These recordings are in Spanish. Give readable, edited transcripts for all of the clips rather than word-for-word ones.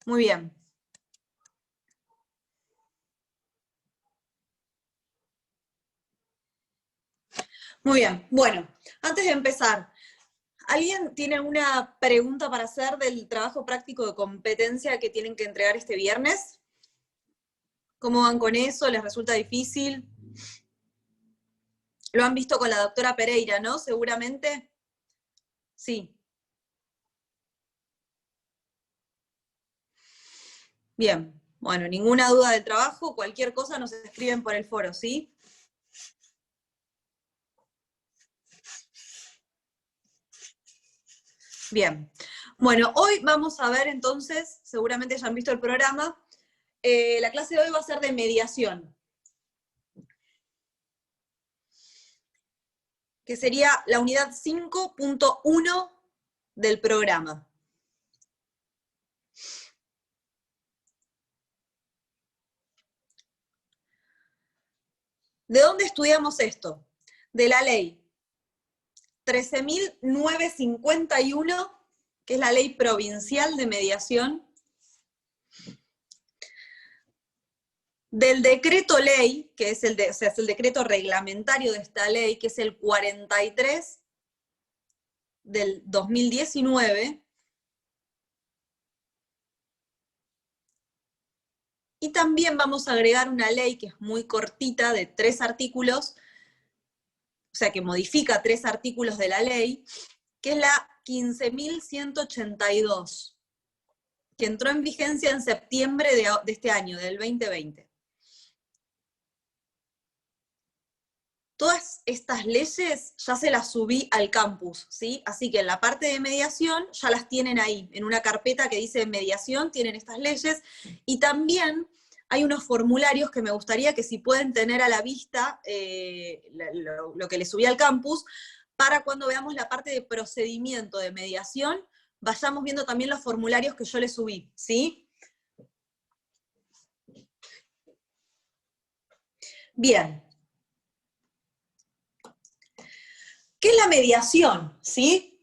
Muy bien. Muy bien. Bueno, antes de empezar, ¿alguien tiene una pregunta para hacer del trabajo práctico de competencia que tienen que entregar este viernes? ¿Cómo van con eso? ¿Les resulta difícil? Lo han visto con la doctora Pereira, ¿no? Seguramente. Sí. Bien. Bueno, ninguna duda del trabajo, cualquier cosa nos escriben por el foro, ¿sí? Bien. Bueno, hoy vamos a ver entonces, seguramente ya han visto el programa, la clase de hoy va a ser de mediación, que sería la unidad 5.1 del programa. ¿De dónde estudiamos esto? De la ley 13.951, que es la ley provincial de mediación, del decreto ley, que es el decreto reglamentario de esta ley, que es el 43 del 2019, y también vamos a agregar una ley que es muy cortita, de 3 artículos, o sea, que modifica 3 artículos de la ley, que es la 15.182, que entró en vigencia en septiembre de este año, del 2020. Todas estas leyes ya se las subí al campus, ¿sí? Así que en la parte de mediación ya las tienen ahí, en una carpeta que dice mediación, tienen estas leyes, y también hay unos formularios que me gustaría que si pueden tener a la vista lo que les subí al campus, para cuando veamos la parte de procedimiento de mediación, vayamos viendo también los formularios que yo les subí, ¿sí? Bien. ¿Qué es la mediación? ¿Sí?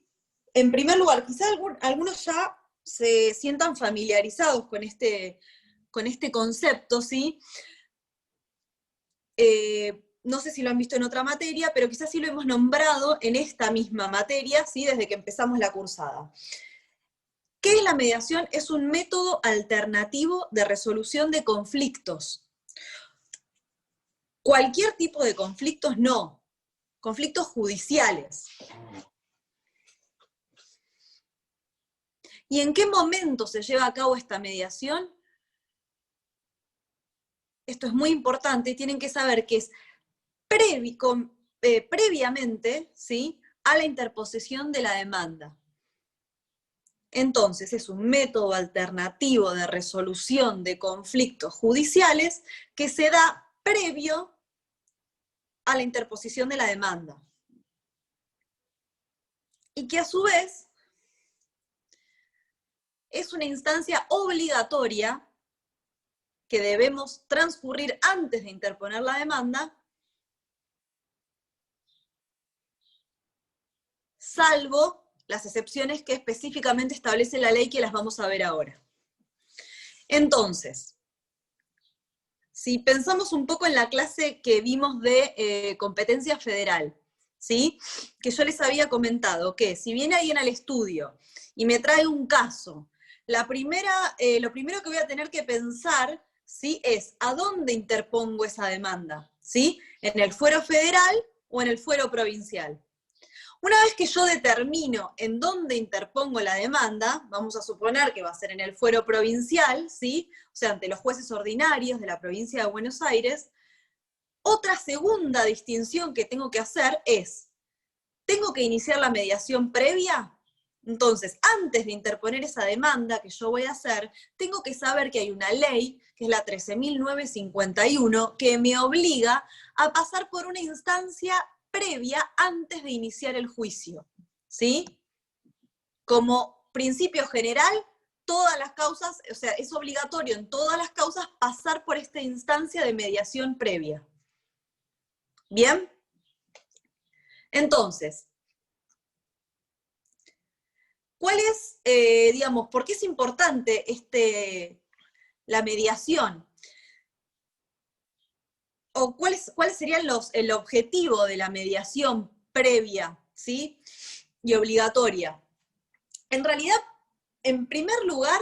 En primer lugar, quizás algunos ya se sientan familiarizados con este concepto, ¿sí? No sé si lo han visto en otra materia, pero quizás sí lo hemos nombrado en esta misma materia, ¿sí? Desde que empezamos la cursada. ¿Qué es la mediación? Es un método alternativo de resolución de conflictos. Cualquier tipo de conflictos no, conflictos judiciales. ¿Y en qué momento se lleva a cabo esta mediación? Esto es muy importante, tienen que saber que es previamente, ¿sí?, a la interposición de la demanda. Entonces, es un método alternativo de resolución de conflictos judiciales que se da previo a la interposición de la demanda. Y que a su vez es una instancia obligatoria que debemos transcurrir antes de interponer la demanda, salvo las excepciones que específicamente establece la ley, que las vamos a ver ahora. Entonces, si pensamos un poco en la clase que vimos de competencia federal, ¿sí?, que yo les había comentado que si viene alguien al estudio y me trae un caso, lo primero que voy a tener que pensar, ¿sí?, es ¿a dónde interpongo esa demanda? ¿Sí? ¿En el fuero federal o en el fuero provincial? Una vez que yo determino en dónde interpongo la demanda, vamos a suponer que va a ser en el fuero provincial, ¿sí?, o sea, ante los jueces ordinarios de la provincia de Buenos Aires, otra segunda distinción que tengo que hacer es, ¿tengo que iniciar la mediación previa? Entonces, antes de interponer esa demanda que yo voy a hacer, tengo que saber que hay una ley, que es la 13.951, que me obliga a pasar por una instancia previa antes de iniciar el juicio, ¿sí? Como principio general, todas las causas, o sea, es obligatorio en todas las causas pasar por esta instancia de mediación previa. ¿Bien? Entonces, ¿Cuál es, digamos, por qué es importante la mediación? ¿O cuáles serían el objetivo de la mediación previa, ¿sí? Y obligatoria? En realidad, en primer lugar,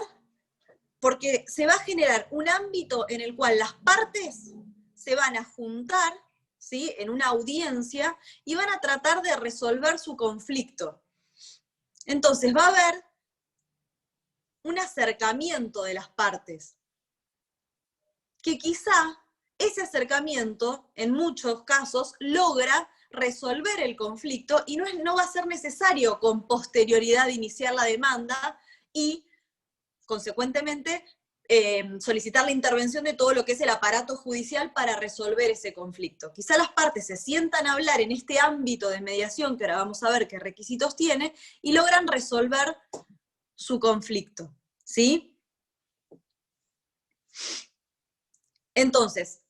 porque se va a generar un ámbito en el cual las partes se van a juntar, ¿sí?, en una audiencia y van a tratar de resolver su conflicto. Entonces va a haber un acercamiento de las partes, que quizá ese acercamiento, en muchos casos, logra resolver el conflicto y no va a ser necesario con posterioridad iniciar la demanda y, consecuentemente, solicitar la intervención de todo lo que es el aparato judicial para resolver ese conflicto. Quizá las partes se sientan a hablar en este ámbito de mediación, que ahora vamos a ver qué requisitos tiene, y logran resolver su conflicto, ¿sí? Entonces,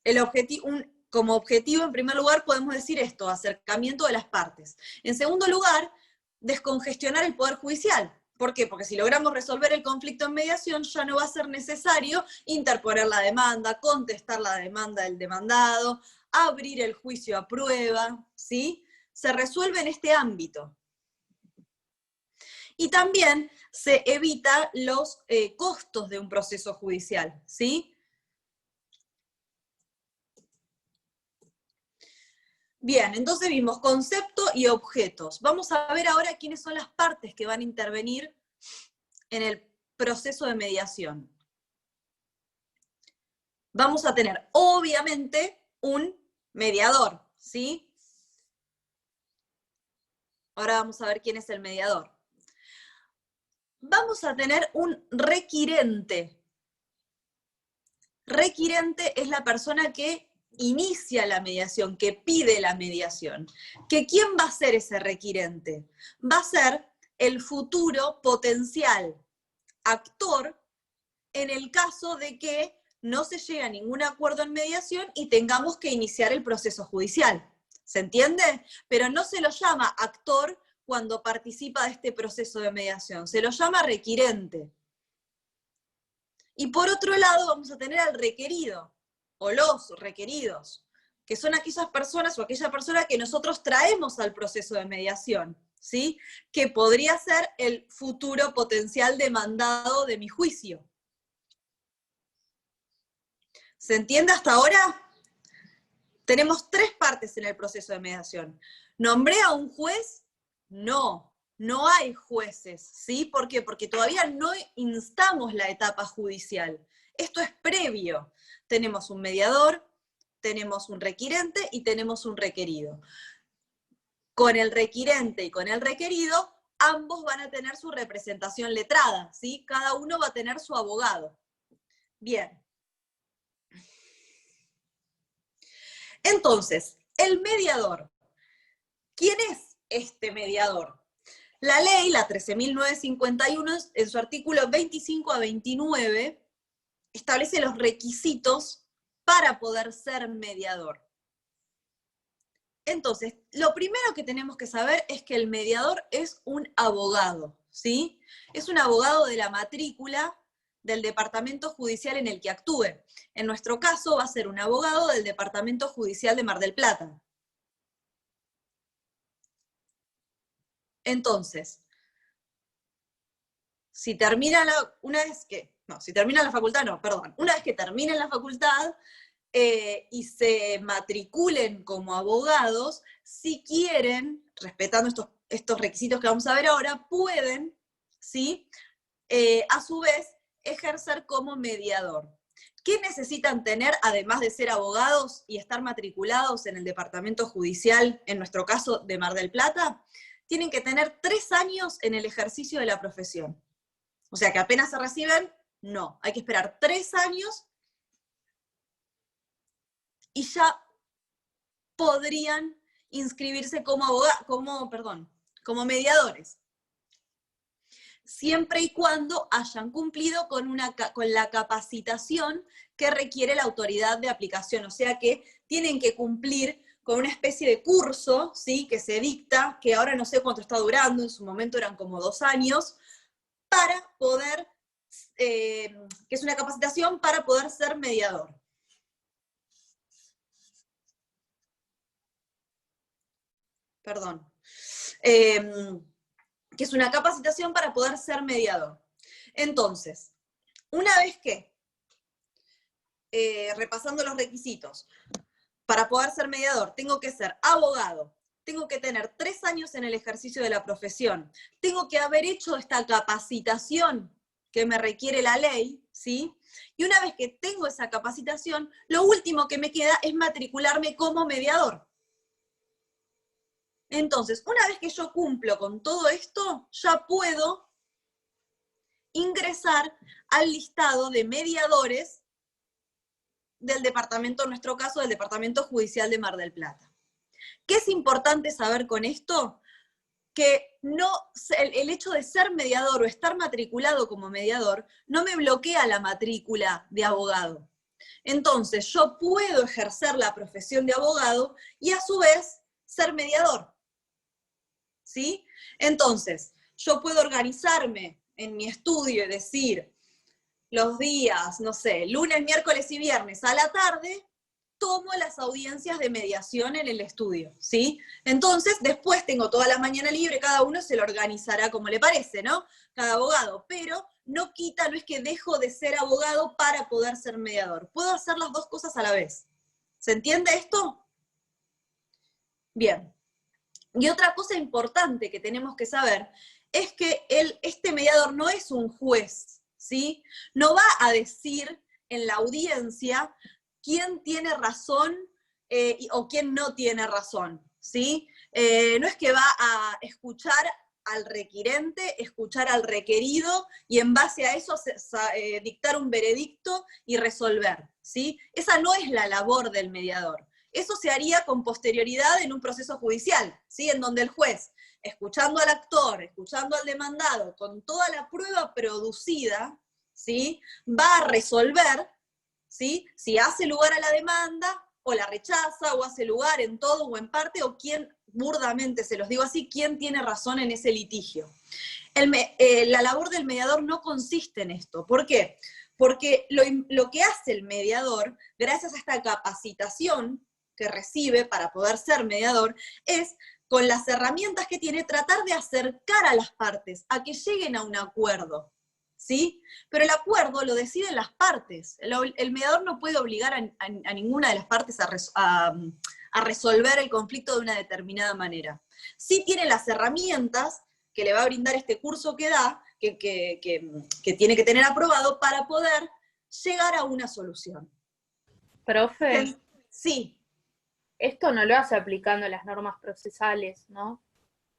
como objetivo, en primer lugar, podemos decir esto, acercamiento de las partes. En segundo lugar, descongestionar el Poder Judicial. ¿Por qué? Porque si logramos resolver el conflicto en mediación, ya no va a ser necesario interponer la demanda, contestar la demanda del demandado, abrir el juicio a prueba, ¿sí? Se resuelve en este ámbito. Y también se evita los costos de un proceso judicial, ¿sí? Bien, entonces vimos concepto y objetos. Vamos a ver ahora quiénes son las partes que van a intervenir en el proceso de mediación. Vamos a tener, obviamente, un mediador, ¿sí? Ahora vamos a ver quién es el mediador. Vamos a tener un requirente. Requirente es la persona que inicia la mediación, que pide la mediación. ¿Quién va a ser ese requirente? Va a ser el futuro potencial actor en el caso de que no se llegue a ningún acuerdo en mediación y tengamos que iniciar el proceso judicial. ¿Se entiende? Pero no se lo llama actor cuando participa de este proceso de mediación, se lo llama requirente. Y por otro lado vamos a tener al requerido, o los requeridos, que son aquellas personas o aquella persona que nosotros traemos al proceso de mediación, ¿sí? Que podría ser el futuro potencial demandado de mi juicio. ¿Se entiende hasta ahora? Tenemos tres partes en el proceso de mediación. ¿Nombré a un juez? No, no hay jueces, ¿sí? ¿Por qué? Porque todavía no instamos la etapa judicial. Esto es previo. Tenemos un mediador, tenemos un requirente y tenemos un requerido. Con el requirente y con el requerido, ambos van a tener su representación letrada, ¿sí? Cada uno va a tener su abogado. Bien. Entonces, el mediador. ¿Quién es este mediador? La ley, la 13.951, en su artículo 25 a 29, establece los requisitos para poder ser mediador. Entonces, lo primero que tenemos que saber es que el mediador es un abogado, ¿sí? Es un abogado de la matrícula del departamento judicial en el que actúe. En nuestro caso va a ser un abogado del departamento judicial de Mar del Plata. Entonces, si termina una vez que terminen la facultad y se matriculen como abogados, si quieren, respetando estos requisitos que vamos a ver ahora, pueden, ¿sí? A su vez, ejercer como mediador. ¿Qué necesitan tener, además de ser abogados y estar matriculados en el departamento judicial, en nuestro caso de Mar del Plata? Tienen que tener 3 años en el ejercicio de la profesión. O sea que apenas se reciben, no. Hay que esperar 3 años y ya podrían inscribirse como mediadores. Siempre y cuando hayan cumplido con la capacitación que requiere la autoridad de aplicación. O sea que tienen que cumplir con una especie de curso, ¿sí?, que se dicta, que ahora no sé cuánto está durando, en su momento eran como 2 años, para poder, que es una capacitación para poder ser mediador. Perdón. Que es una capacitación para poder ser mediador. Entonces, una vez que, repasando los requisitos, para poder ser mediador, tengo que ser abogado, tengo que tener 3 años en el ejercicio de la profesión, tengo que haber hecho esta capacitación que me requiere la ley, ¿sí? Y una vez que tengo esa capacitación, lo último que me queda es matricularme como mediador. Entonces, una vez que yo cumplo con todo esto, ya puedo ingresar al listado de mediadores del departamento, en nuestro caso, del Departamento Judicial de Mar del Plata. ¿Qué es importante saber con esto? Que no, el hecho de ser mediador o estar matriculado como mediador no me bloquea la matrícula de abogado. Entonces, yo puedo ejercer la profesión de abogado y a su vez ser mediador. ¿Sí? Entonces, yo puedo organizarme en mi estudio y decir, los días, no sé, lunes, miércoles y viernes a la tarde, tomo las audiencias de mediación en el estudio, ¿sí? Entonces, después tengo toda la mañana libre, cada uno se lo organizará como le parece, ¿no? Cada abogado, pero no quita, no es que dejo de ser abogado para poder ser mediador. Puedo hacer las dos cosas a la vez. ¿Se entiende esto? Bien. Y otra cosa importante que tenemos que saber es que este mediador no es un juez, ¿sí? No va a decir en la audiencia quién tiene razón o quién no tiene razón, ¿sí? No es que va a escuchar al requirente, escuchar al requerido y en base a eso dictar un veredicto y resolver, ¿sí? Esa no es la labor del mediador. Eso se haría con posterioridad en un proceso judicial, ¿sí? En donde el juez, escuchando al actor, escuchando al demandado, con toda la prueba producida, ¿sí? Va a resolver, ¿sí? Si hace lugar a la demanda, o la rechaza, o hace lugar en todo o en parte, o quién, burdamente se los digo así, quién tiene razón en ese litigio. La labor del mediador no consiste en esto. ¿Por qué? Porque lo que hace el mediador, gracias a esta capacitación que recibe para poder ser mediador, es, con las herramientas que tiene, tratar de acercar a las partes, a que lleguen a un acuerdo, ¿sí? Pero el acuerdo lo deciden las partes. El mediador no puede obligar a ninguna de las partes a resolver el conflicto de una determinada manera. Sí tiene las herramientas que le va a brindar este curso que da, que tiene que tener aprobado para poder llegar a una solución. Profe, sí. Esto no lo hace aplicando las normas procesales, ¿no?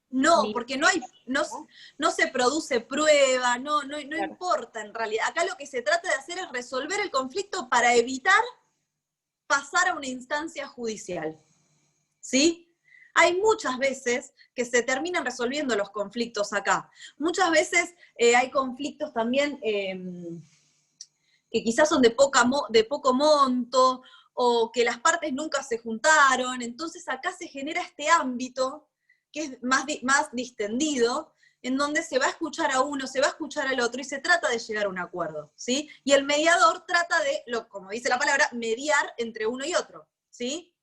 No, porque no se produce prueba, no claro. Importa en realidad. Acá lo que se trata de hacer es resolver el conflicto para evitar pasar a una instancia judicial. ¿Sí? Hay muchas veces que se terminan resolviendo los conflictos acá. Muchas veces hay conflictos también que quizás son de poco monto, o que las partes nunca se juntaron. Entonces acá se genera este ámbito que es más distendido, en donde se va a escuchar a uno, se va a escuchar al otro, y se trata de llegar a un acuerdo, ¿sí? Y el mediador trata de, como dice la palabra, mediar entre uno y otro, ¿sí?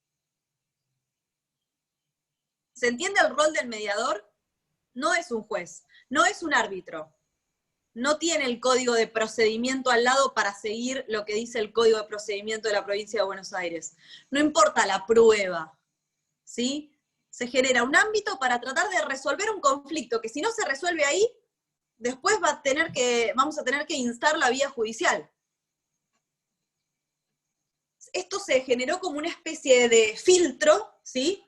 ¿Se entiende el rol del mediador? No es un juez, no es un árbitro, no tiene el código de procedimiento al lado para seguir lo que dice el código de procedimiento de la provincia de Buenos Aires. No importa la prueba, ¿sí? Se genera un ámbito para tratar de resolver un conflicto que, si no se resuelve ahí, después vamos a tener que instar la vía judicial. Esto se generó como una especie de filtro, ¿sí?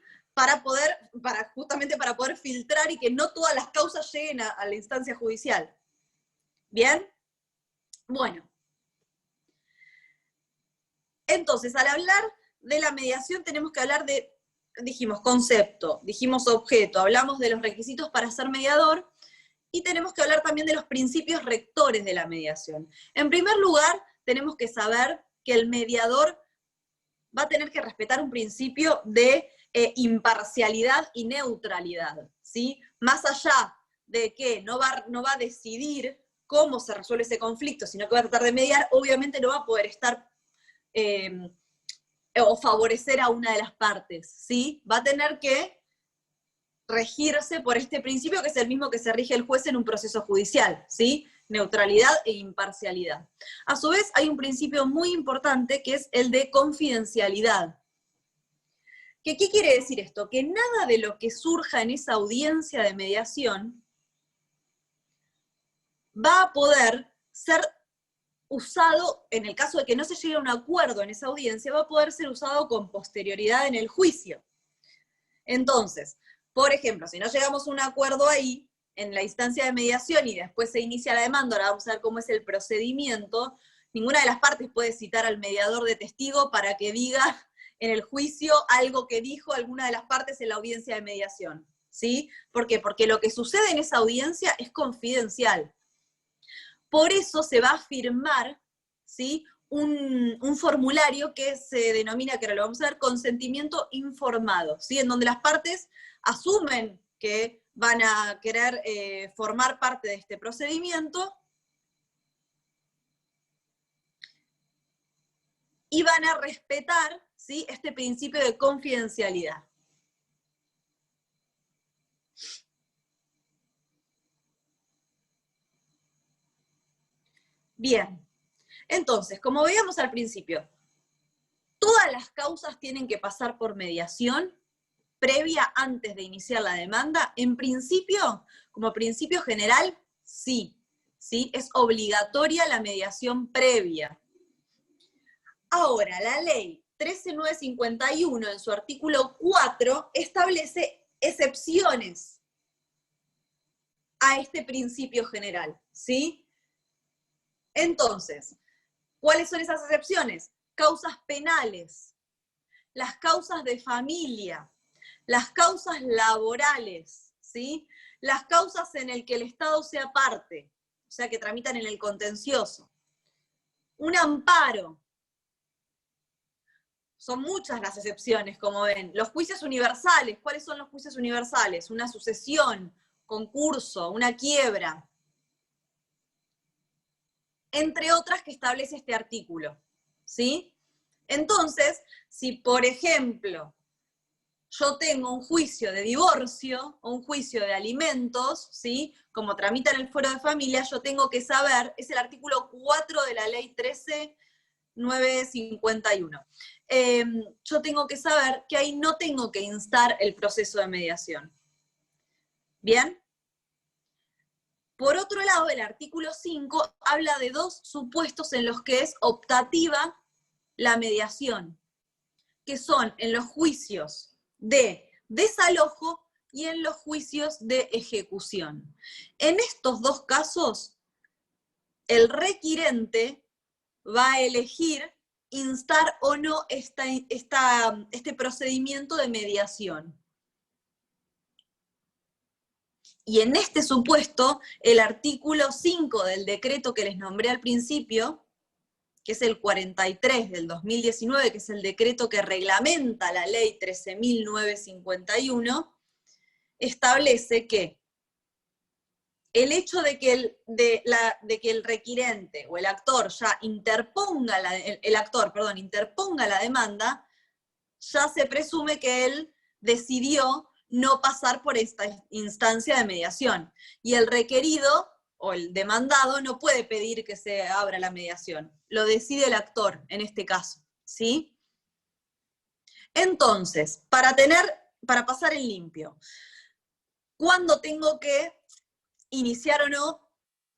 Justamente para poder filtrar y que no todas las causas lleguen a la instancia judicial. ¿Bien? Bueno. Entonces, al hablar de la mediación tenemos que hablar de, dijimos, concepto, dijimos objeto, hablamos de los requisitos para ser mediador, y tenemos que hablar también de los principios rectores de la mediación. En primer lugar, tenemos que saber que el mediador va a tener que respetar un principio de imparcialidad y neutralidad, ¿sí? Más allá de que no va a decidir cómo se resuelve ese conflicto, sino que va a tratar de mediar, obviamente no va a poder estar o favorecer a una de las partes, ¿sí? Va a tener que regirse por este principio, que es el mismo que se rige el juez en un proceso judicial, ¿sí? Neutralidad e imparcialidad. A su vez, hay un principio muy importante que es el de confidencialidad. ¿Qué quiere decir esto? Que nada de lo que surja en esa audiencia de mediación va a poder ser usado, en el caso de que no se llegue a un acuerdo en esa audiencia, va a poder ser usado con posterioridad en el juicio. Entonces, por ejemplo, si no llegamos a un acuerdo ahí, en la instancia de mediación y después se inicia la demanda, ahora vamos a ver cómo es el procedimiento, ninguna de las partes puede citar al mediador de testigo para que diga en el juicio algo que dijo alguna de las partes en la audiencia de mediación, ¿sí? ¿Por qué? Porque lo que sucede en esa audiencia es confidencial. Por eso se va a firmar, ¿sí?, un formulario que se denomina, que ahora lo vamos a ver, consentimiento informado, ¿sí?, en donde las partes asumen que van a querer formar parte de este procedimiento y van a respetar, ¿sí?, este principio de confidencialidad. Bien, entonces, como veíamos al principio, todas las causas tienen que pasar por mediación previa antes de iniciar la demanda. En principio, como principio general, sí, ¿sí? Es obligatoria la mediación previa. Ahora, la ley 13951 en su artículo 4 establece excepciones a este principio general, ¿sí? Entonces, ¿cuáles son esas excepciones? Causas penales, las causas de familia, las causas laborales, ¿sí? Las causas en el que el Estado sea parte, o sea, que tramitan en el contencioso. Un amparo. Son muchas las excepciones, como ven. Los juicios universales. ¿Cuáles son los juicios universales? Una sucesión, concurso, una quiebra. Entre otras que establece este artículo, ¿sí? Entonces, si por ejemplo yo tengo un juicio de divorcio o un juicio de alimentos, ¿sí?, como tramita en el fuero de familia, yo tengo que saber, es el artículo 4 de la ley 13951. Yo tengo que saber que ahí no tengo que instar el proceso de mediación. ¿Bien? Por otro lado, el artículo 5 habla de dos supuestos en los que es optativa la mediación, que son en los juicios de desalojo y en los juicios de ejecución. En estos dos casos, el requirente va a elegir instar o no este procedimiento de mediación. Y en este supuesto, el artículo 5 del decreto que les nombré al principio, que es el 43 del 2019, que es el decreto que reglamenta la ley 13.951, establece que el hecho de que el requirente o el actor ya interponga la demanda, ya se presume que él decidió no pasar por esta instancia de mediación. Y el requerido o el demandado no puede pedir que se abra la mediación. Lo decide el actor en este caso, ¿sí? Entonces, para pasar en limpio, ¿cuándo tengo que iniciar o no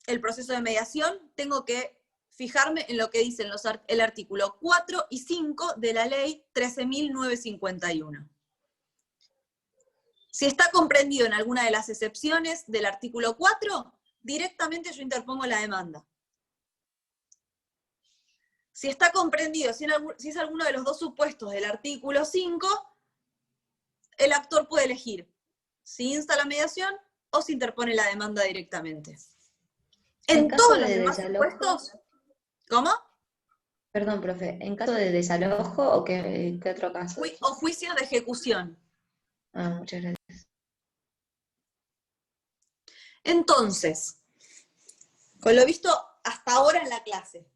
el proceso de mediación? Tengo que fijarme en lo que dicen el artículo 4 y 5 de la ley 13.951. Si está comprendido en alguna de las excepciones del artículo 4, directamente yo interpongo la demanda. Si está comprendido, si es alguno de los dos supuestos del artículo 5, el actor puede elegir si insta la mediación o si interpone la demanda directamente. En todos los demás supuestos... ¿Cómo? Perdón, profe, ¿en caso de desalojo o qué otro caso? O juicios de ejecución. Ah, muchas gracias. Entonces, con lo visto hasta ahora en la clase.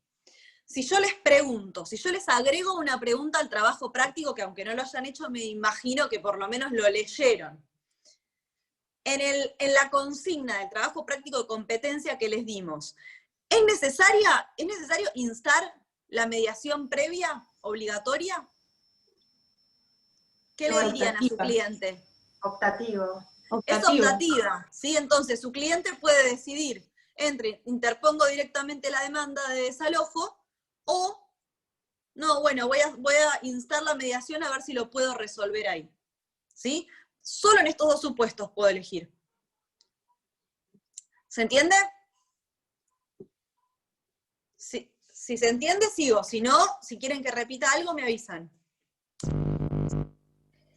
Si yo les pregunto, si yo les agrego una pregunta al trabajo práctico, que aunque no lo hayan hecho, me imagino que por lo menos lo leyeron. En la consigna del trabajo práctico de competencia que les dimos, ¿es necesario instar la mediación previa, obligatoria? ¿Qué le dirían a su cliente? Optativo. Es optativa, ¿sí? Entonces su cliente puede decidir entre interpongo directamente la demanda de desalojo o, no, bueno, voy a instar la mediación a ver si lo puedo resolver ahí, ¿sí? Solo en estos dos supuestos puedo elegir. ¿Se entiende? Si se entiende, sigo. Si no, si quieren que repita algo, me avisan.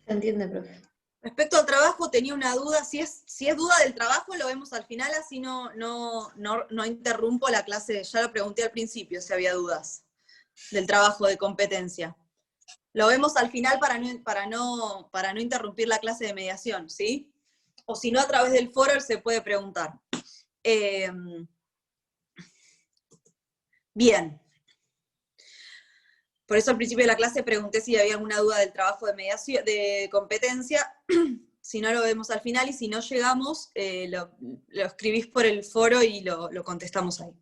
Se entiende, profe. Respecto al trabajo, tenía una duda. Si es duda del trabajo, lo vemos al final, así no interrumpo la clase. Ya lo pregunté al principio si había dudas del trabajo de competencia. Lo vemos al final para no interrumpir la clase de mediación, ¿sí? O si no, a través del foro él se puede preguntar. Bien. Por eso al principio de la clase pregunté si había alguna duda del trabajo de mediación, de competencia. Si no, lo vemos al final, y si no llegamos, lo escribís por el foro y lo contestamos ahí.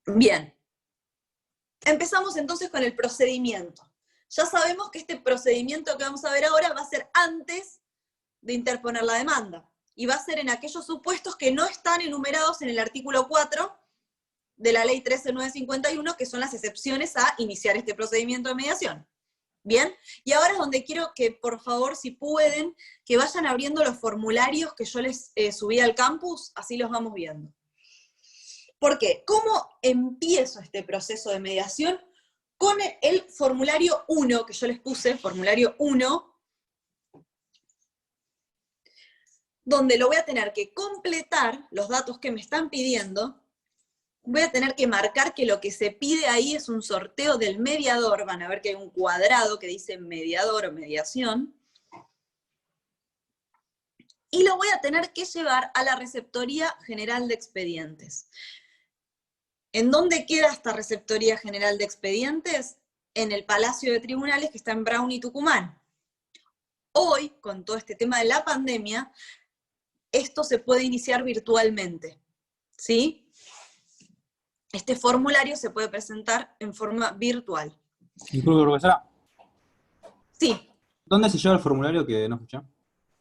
Bien. Empezamos entonces con el procedimiento. Ya sabemos que este procedimiento que vamos a ver ahora va a ser antes de interponer la demanda, y va a ser en aquellos supuestos que no están enumerados en el artículo 4 de la ley 13951, que son las excepciones a iniciar este procedimiento de mediación. ¿Bien? Y ahora es donde quiero que, por favor, si pueden, que vayan abriendo los formularios que yo les subí al campus, así los vamos viendo. ¿Por qué? ¿Cómo empiezo este proceso de mediación? Con el formulario 1, que yo les puse, formulario 1, donde lo voy a tener que completar, los datos que me están pidiendo. Voy a tener que marcar que lo que se pide ahí es un sorteo del mediador. Van a ver que hay un cuadrado que dice mediador o mediación. Y lo voy a tener que llevar a la Receptoría General de Expedientes. ¿En dónde queda esta Receptoría General de Expedientes? En el Palacio de Tribunales, que está en Brown y Tucumán. Hoy, con todo este tema de la pandemia, esto se puede iniciar virtualmente, ¿sí? Este formulario se puede presentar en forma virtual. Disculpe, profesora. Sí. ¿Dónde se lleva el formulario que no escuché?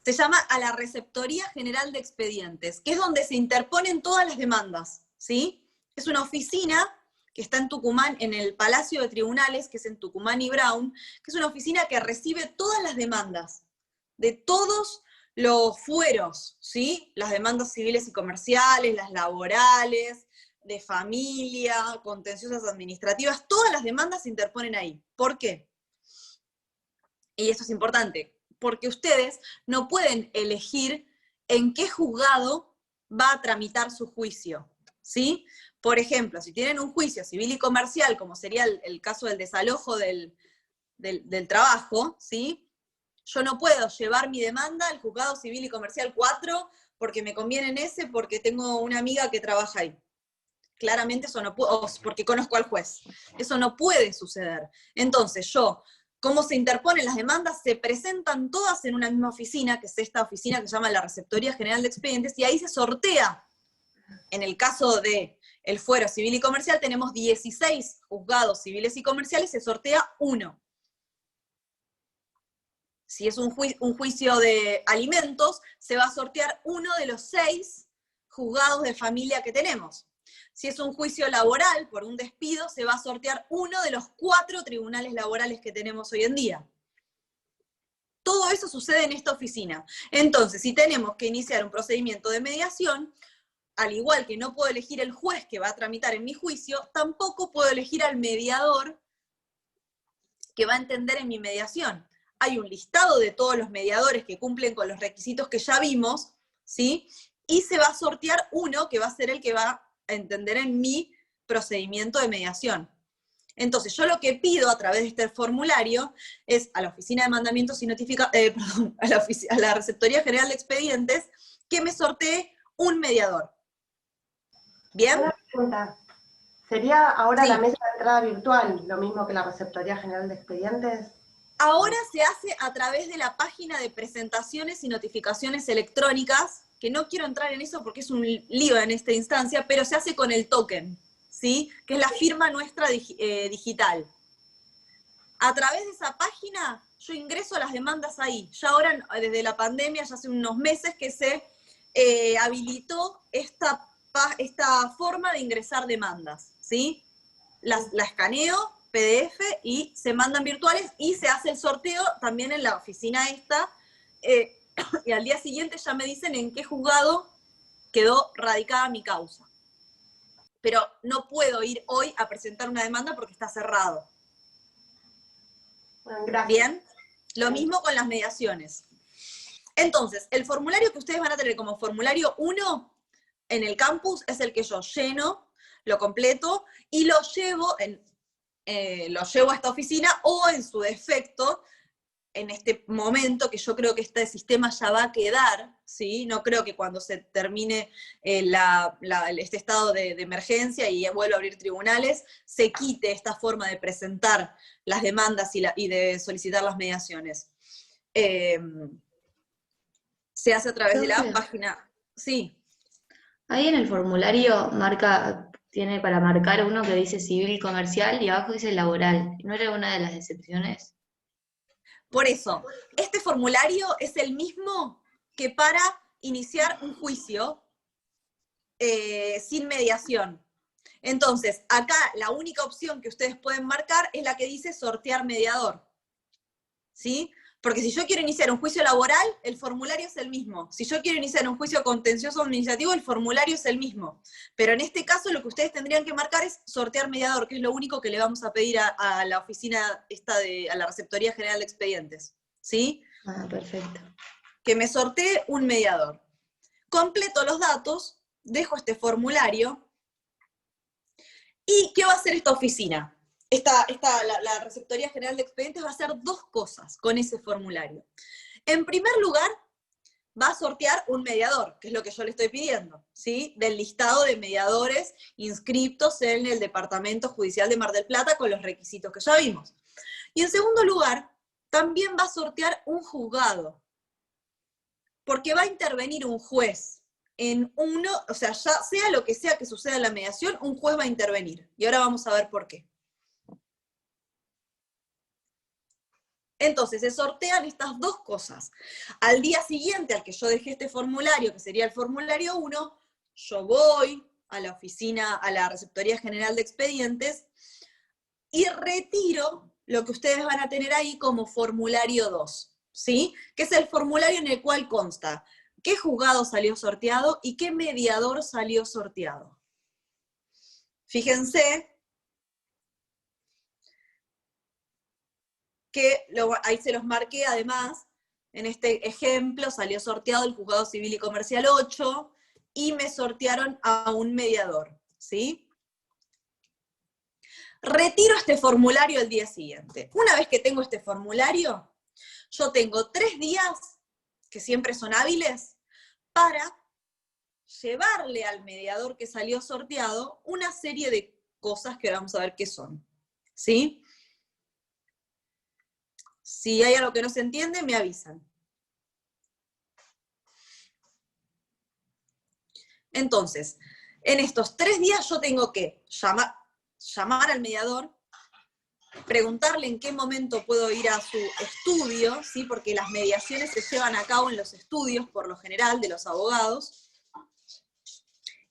Se llama a la Receptoría General de Expedientes, que es donde se interponen todas las demandas, ¿sí? Es una oficina que está en Tucumán, en el Palacio de Tribunales, que es en Tucumán y Brown, que es una oficina que recibe todas las demandas de todos los fueros, ¿sí? Las demandas civiles y comerciales, las laborales, de familia, contenciosas administrativas, todas las demandas se interponen ahí. ¿Por qué? Y esto es importante, porque ustedes no pueden elegir en qué juzgado va a tramitar su juicio, ¿sí? Por ejemplo, si tienen un juicio civil y comercial, como sería el caso del desalojo del trabajo, ¿sí? Yo no puedo llevar mi demanda al juzgado civil y comercial 4 porque me conviene en ese, porque tengo una amiga que trabaja ahí. Claramente eso no puede, o porque conozco al juez. Eso no puede suceder. Entonces ¿cómo se interponen las demandas? Se presentan todas en una misma oficina, que es esta oficina que se llama la Receptoría General de Expedientes, y ahí se sortea. En el caso del fuero civil y comercial tenemos 16 juzgados civiles y comerciales, se sortea 1. Si es un juicio de alimentos, se va a sortear 1 de los 6 juzgados de familia que tenemos. Si es un juicio laboral por un despido, se va a sortear 1 de los 4 tribunales laborales que tenemos hoy en día. Todo eso sucede en esta oficina. Entonces, si tenemos que iniciar un procedimiento de mediación, al igual que no puedo elegir el juez que va a tramitar en mi juicio, tampoco puedo elegir al mediador que va a entender en mi mediación. Hay un listado de todos los mediadores que cumplen con los requisitos que ya vimos, ¿sí? Y se va a sortear 1 que va a ser el que va a entender en mi procedimiento de mediación. Entonces, yo lo que pido a través de este formulario es a la Oficina de Mandamientos y a la Receptoría General de Expedientes, que me sortee un mediador. ¿Bien? Una pregunta. ¿Sería ahora Sí. la mesa de entrada virtual lo mismo que la Receptoría General de Expedientes? Ahora se hace a través de la página de presentaciones y notificaciones electrónicas, que no quiero entrar en eso porque es un lío en esta instancia, pero se hace con el token, ¿sí? Que es la firma nuestra digital. A través de esa página yo ingreso las demandas ahí. Ya ahora, desde la pandemia, ya hace unos meses que se habilitó esta forma de ingresar demandas, ¿sí? La escaneo, PDF, y se mandan virtuales, y se hace el sorteo también en la oficina esta, y al día siguiente ya me dicen en qué juzgado quedó radicada mi causa. Pero no puedo ir hoy a presentar una demanda porque está cerrado. Bueno, gracias. ¿Bien? Lo mismo con las mediaciones. Entonces, el formulario que ustedes van a tener como formulario 1 en el campus es el que yo lleno, lo completo, y lo llevo a esta oficina, o en su defecto, en este momento, que yo creo que este sistema ya va a quedar, ¿sí? No creo que cuando se termine este estado de emergencia y vuelva a abrir tribunales, se quite esta forma de presentar las demandas y de solicitar las mediaciones. Se hace a través de la Profe. página. Sí. Ahí en el formulario tiene para marcar uno que dice civil comercial y abajo dice laboral. ¿No era una de las excepciones? Por eso, este formulario es el mismo que para iniciar un juicio sin mediación. Entonces, acá la única opción que ustedes pueden marcar es la que dice sortear mediador. ¿Sí? Porque si yo quiero iniciar un juicio laboral, el formulario es el mismo. Si yo quiero iniciar un juicio contencioso administrativo, el formulario es el mismo. Pero en este caso lo que ustedes tendrían que marcar es sortear mediador, que es lo único que le vamos a pedir a la oficina a la Receptoría General de Expedientes. ¿Sí? Ah, perfecto. Que me sortee un mediador. Completo los datos, dejo este formulario. ¿Y qué va a hacer esta oficina? La Receptoría General de Expedientes va a hacer dos cosas con ese formulario. En primer lugar, va a sortear un mediador, que es lo que yo le estoy pidiendo, ¿sí? Del listado de mediadores inscriptos en el Departamento Judicial de Mar del Plata con los requisitos que ya vimos. Y en segundo lugar, también va a sortear un juzgado, porque va a intervenir un juez en uno, o sea, ya sea lo que sea que suceda en la mediación, un juez va a intervenir. Y ahora vamos a ver por qué. Entonces, se sortean estas dos cosas. Al día siguiente al que yo dejé este formulario, que sería el formulario 1, yo voy a la oficina, a la Receptoría General de Expedientes, y retiro lo que ustedes van a tener ahí como formulario 2, ¿sí? Que es el formulario en el cual consta qué juzgado salió sorteado y qué mediador salió sorteado. Fíjense que ahí se los marqué además, en este ejemplo salió sorteado el Juzgado Civil y Comercial 8 y me sortearon a un mediador, ¿sí? Retiro este formulario el día siguiente. Una vez que tengo este formulario, yo tengo 3 días, que siempre son hábiles, para llevarle al mediador que salió sorteado una serie de cosas que ahora vamos a ver qué son, ¿sí? Si hay algo que no se entiende, me avisan. Entonces, en estos 3 días yo tengo que llamar al mediador, preguntarle en qué momento puedo ir a su estudio, ¿sí? Porque las mediaciones se llevan a cabo en los estudios, por lo general, de los abogados.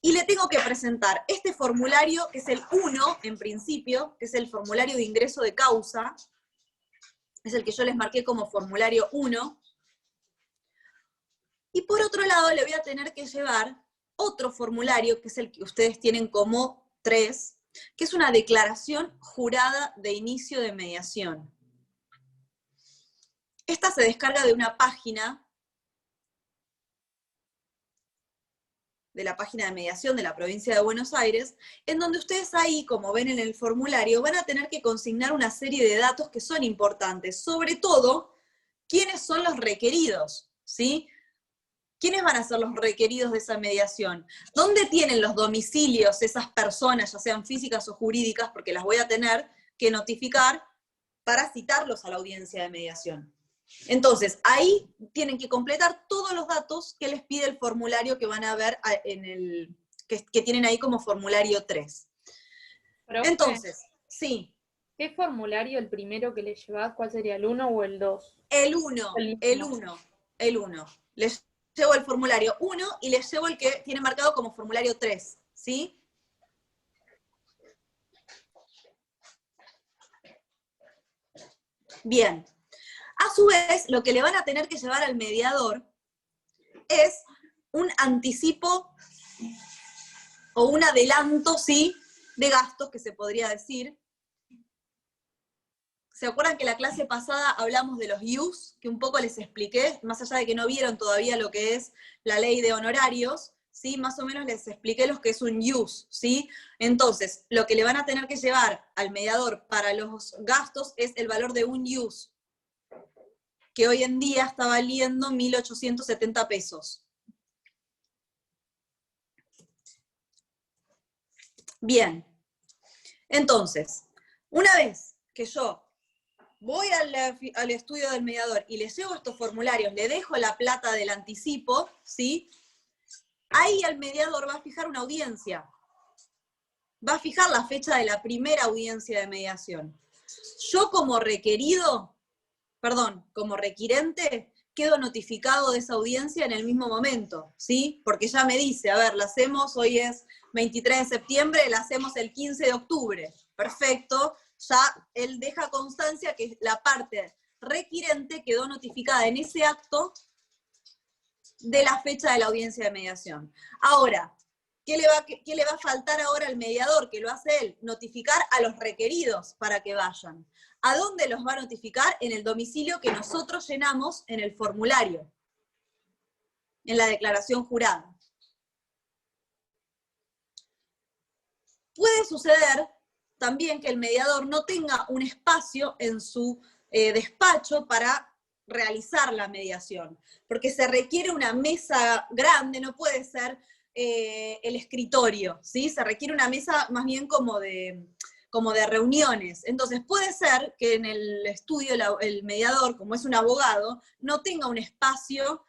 Y le tengo que presentar este formulario, que es el 1, en principio, que es el formulario de ingreso de causa, es el que yo les marqué como formulario 1. Y por otro lado, le voy a tener que llevar otro formulario, que es el que ustedes tienen como 3, que es una declaración jurada de inicio de mediación. Esta se descarga de una página, de la página de mediación de la provincia de Buenos Aires, en donde ustedes ahí, como ven en el formulario, van a tener que consignar una serie de datos que son importantes, sobre todo, quiénes son los requeridos, ¿sí? ¿quiénes van a ser los requeridos de esa mediación? ¿Dónde tienen los domicilios esas personas, ya sean físicas o jurídicas, porque las voy a tener que notificar para citarlos a la audiencia de mediación? Entonces, ahí tienen que completar todos los datos que les pide el formulario que van a ver que tienen ahí como formulario 3. Profe, Entonces, sí. ¿qué formulario el primero que le llevas? ¿Cuál sería, el 1 o el 2? El 1. Les llevo el formulario 1 y les llevo el que tiene marcado como formulario 3, ¿sí? Bien. A su vez, lo que le van a tener que llevar al mediador es un anticipo o un adelanto, ¿sí?, de gastos, que se podría decir. ¿Se acuerdan que la clase pasada hablamos de los IUs? Que un poco les expliqué, más allá de que no vieron todavía lo que es la ley de honorarios, ¿sí? Más o menos les expliqué lo que es un IUs, ¿sí? Entonces, lo que le van a tener que llevar al mediador para los gastos es el valor de un IUs, que hoy en día está valiendo 1.870 pesos. Bien. Entonces, una vez que yo voy al estudio del mediador y le llevo estos formularios, le dejo la plata del anticipo, ¿sí? Ahí el mediador va a fijar una audiencia. Va a fijar la fecha de la primera audiencia de mediación. Yo como requirente, quedo notificado de esa audiencia en el mismo momento, ¿sí? Porque ya me dice, a ver, la hacemos, hoy es 23 de septiembre, la hacemos el 15 de octubre. Perfecto. Ya él deja constancia que la parte requirente quedó notificada en ese acto de la fecha de la audiencia de mediación. Ahora, ¿qué le va a faltar ahora al mediador, que lo hace él? Notificar a los requeridos para que vayan. ¿A dónde los va a notificar? En el domicilio que nosotros llenamos en el formulario, en la declaración jurada. Puede suceder también que el mediador no tenga un espacio en su despacho para realizar la mediación, porque se requiere una mesa grande, no puede ser el escritorio, ¿sí? Se requiere una mesa más bien como de reuniones. Entonces puede ser que en el estudio el mediador, como es un abogado, no tenga un espacio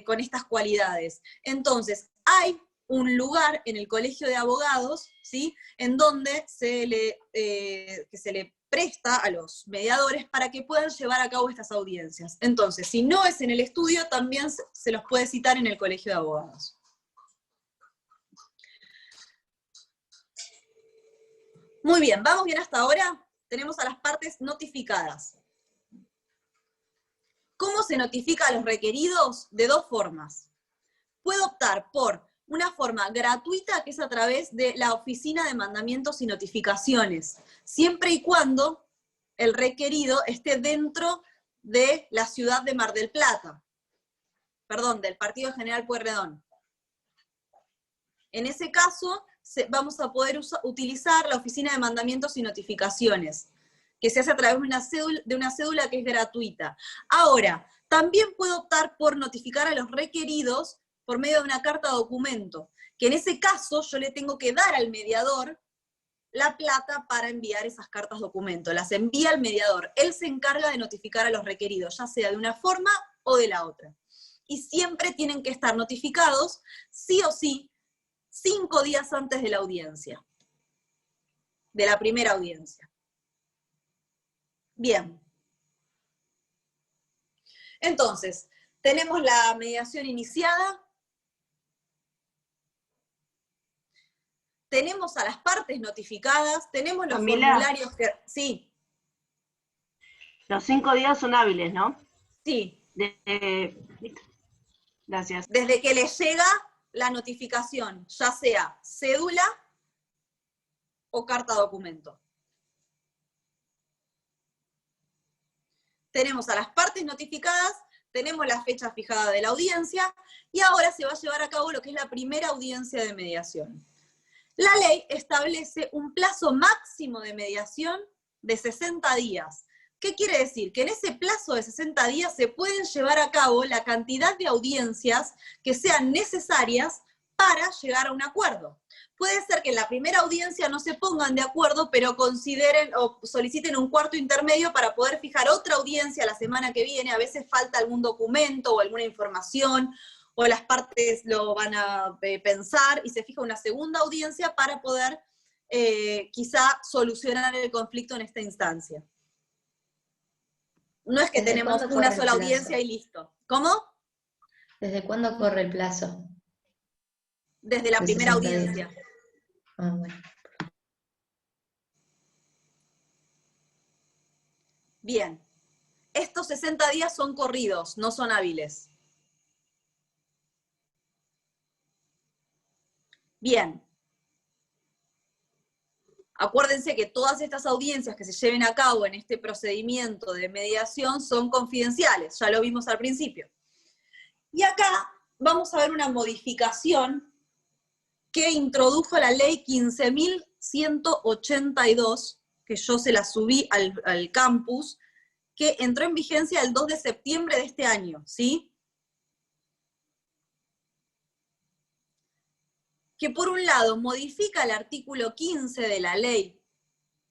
con estas cualidades. Entonces hay un lugar en el colegio de abogados, ¿sí?, en donde se le presta a los mediadores para que puedan llevar a cabo estas audiencias. Entonces, si no es en el estudio, también se los puede citar en el colegio de abogados. Muy bien, ¿vamos bien hasta ahora? Tenemos a las partes notificadas. ¿Cómo se notifica a los requeridos? De dos formas. Puede optar por una forma gratuita, que es a través de la Oficina de Mandamientos y Notificaciones, siempre y cuando el requerido esté dentro de la ciudad de Mar del Plata. Perdón, del Partido General Pueyrredón. En ese caso, vamos a poder utilizar la Oficina de Mandamientos y Notificaciones, que se hace a través de una cédula que es gratuita. Ahora, también puedo optar por notificar a los requeridos por medio de una carta documento, que en ese caso yo le tengo que dar al mediador la plata para enviar esas cartas documento. Las envía al mediador. Él se encarga de notificar a los requeridos, ya sea de una forma o de la otra. Y siempre tienen que estar notificados, sí o sí, 5 días antes de la audiencia, de la primera audiencia. Bien. Entonces, tenemos la mediación iniciada, tenemos a las partes notificadas, tenemos los formularios que... Sí. Los 5 días son hábiles, ¿no? Sí. Gracias. Desde que les llega la notificación, ya sea cédula o carta documento. Tenemos a las partes notificadas, tenemos la fecha fijada de la audiencia, y ahora se va a llevar a cabo lo que es la primera audiencia de mediación. La ley establece un plazo máximo de mediación de 60 días, ¿Qué quiere decir? Que en ese plazo de 60 días se pueden llevar a cabo la cantidad de audiencias que sean necesarias para llegar a un acuerdo. Puede ser que en la primera audiencia no se pongan de acuerdo, pero consideren o soliciten un cuarto intermedio para poder fijar otra audiencia la semana que viene. A veces falta algún documento o alguna información, o las partes lo van a pensar, y se fija una segunda audiencia para poder quizá solucionar el conflicto en esta instancia. No es que ¿Desde tenemos cuándo una corre el sola plazo? audiencia y listo. ¿Cómo? ¿Desde cuándo corre el plazo? Desde la De primera 60 días. audiencia. Ah, bueno. Bien. Estos 60 días son corridos, no son hábiles. Bien. Acuérdense que todas estas audiencias que se lleven a cabo en este procedimiento de mediación son confidenciales, ya lo vimos al principio. Y acá vamos a ver una modificación que introdujo la ley 15.182, que yo se la subí al campus, que entró en vigencia el 2 de septiembre de este año, ¿sí? Que por un lado modifica el artículo 15 de la ley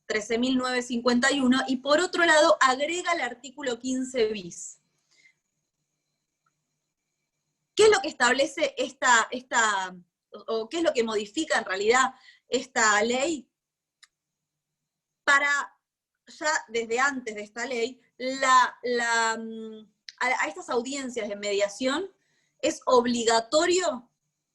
13.951 y por otro lado agrega el artículo 15 bis. ¿Qué es lo que establece o qué es lo que modifica en realidad esta ley? Para, ya desde antes de esta ley, a estas audiencias de mediación es obligatorio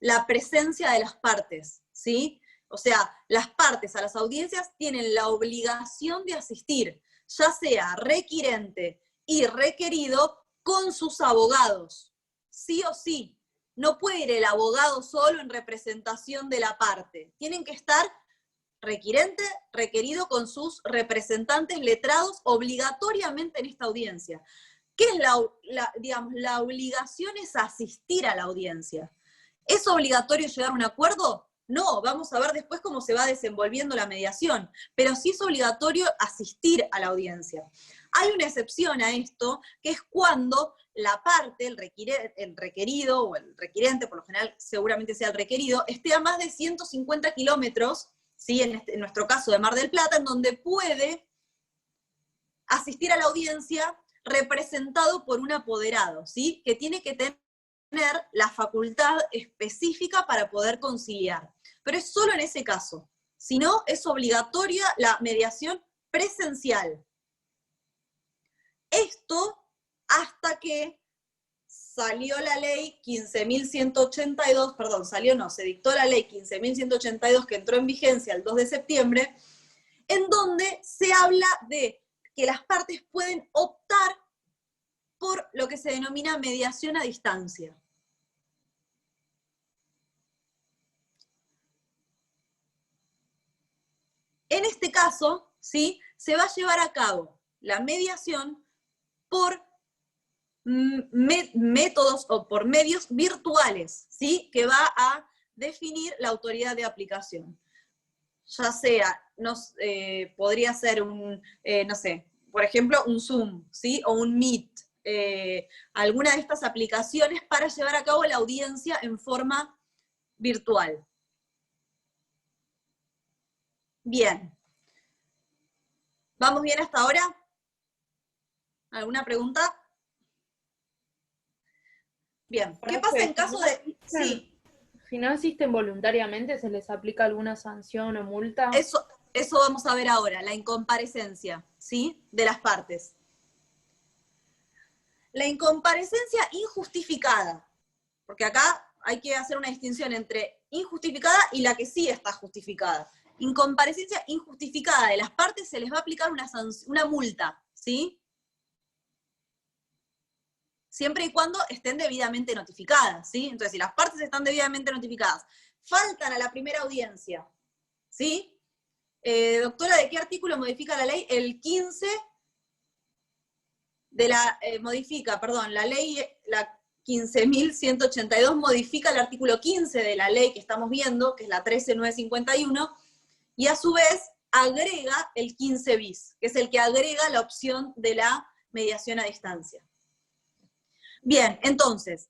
la presencia de las partes, ¿sí? O sea, las partes a las audiencias tienen la obligación de asistir, ya sea requirente y requerido, con sus abogados, sí o sí. No puede ir el abogado solo en representación de la parte. Tienen que estar requirente, requerido con sus representantes letrados obligatoriamente en esta audiencia. ¿Qué es la obligación? Es asistir a la audiencia. ¿Es obligatorio llegar a un acuerdo? No, vamos a ver después cómo se va desenvolviendo la mediación, pero sí es obligatorio asistir a la audiencia. Hay una excepción a esto, que es cuando la parte, el requerido o el requirente, por lo general seguramente sea el requerido, esté a más de 150 kilómetros, ¿sí? En nuestro caso de Mar del Plata, en donde puede asistir a la audiencia representado por un apoderado, ¿sí? Que tiene que tener la facultad específica para poder conciliar. Pero es solo en ese caso. Si no, es obligatoria la mediación presencial. Esto hasta que salió la ley 15.182, perdón, se dictó la ley 15.182 que entró en vigencia el 2 de septiembre, en donde se habla de que las partes pueden optar por lo que se denomina mediación a distancia. En este caso, ¿sí? Se va a llevar a cabo la mediación por métodos o por medios virtuales, ¿sí? Que va a definir la autoridad de aplicación. Ya sea, podría ser no sé, por ejemplo, un Zoom, ¿sí? O un Meet, alguna de estas aplicaciones para llevar a cabo la audiencia en forma virtual. Bien. ¿Vamos bien hasta ahora? ¿Alguna pregunta? Bien. ¿Qué pasa en caso de...? Sí. Si no asisten voluntariamente, ¿se les aplica alguna sanción o multa? Eso vamos a ver ahora, la incomparecencia, ¿sí? De las partes. La incomparecencia injustificada, porque acá hay que hacer una distinción entre injustificada y la que sí está justificada. Incomparecencia injustificada de las partes, se les va a aplicar una multa, ¿sí? Siempre y cuando estén debidamente notificadas, ¿sí? Entonces, si las partes están debidamente notificadas, faltan a la primera audiencia, ¿sí? Doctora, ¿de qué artículo modifica la ley? El 15 de la, la ley, la 15.182 modifica el artículo 15 de la ley que estamos viendo, que es la 13.951, y a su vez agrega el 15 bis, que es el que agrega la opción de la mediación a distancia. Bien, entonces,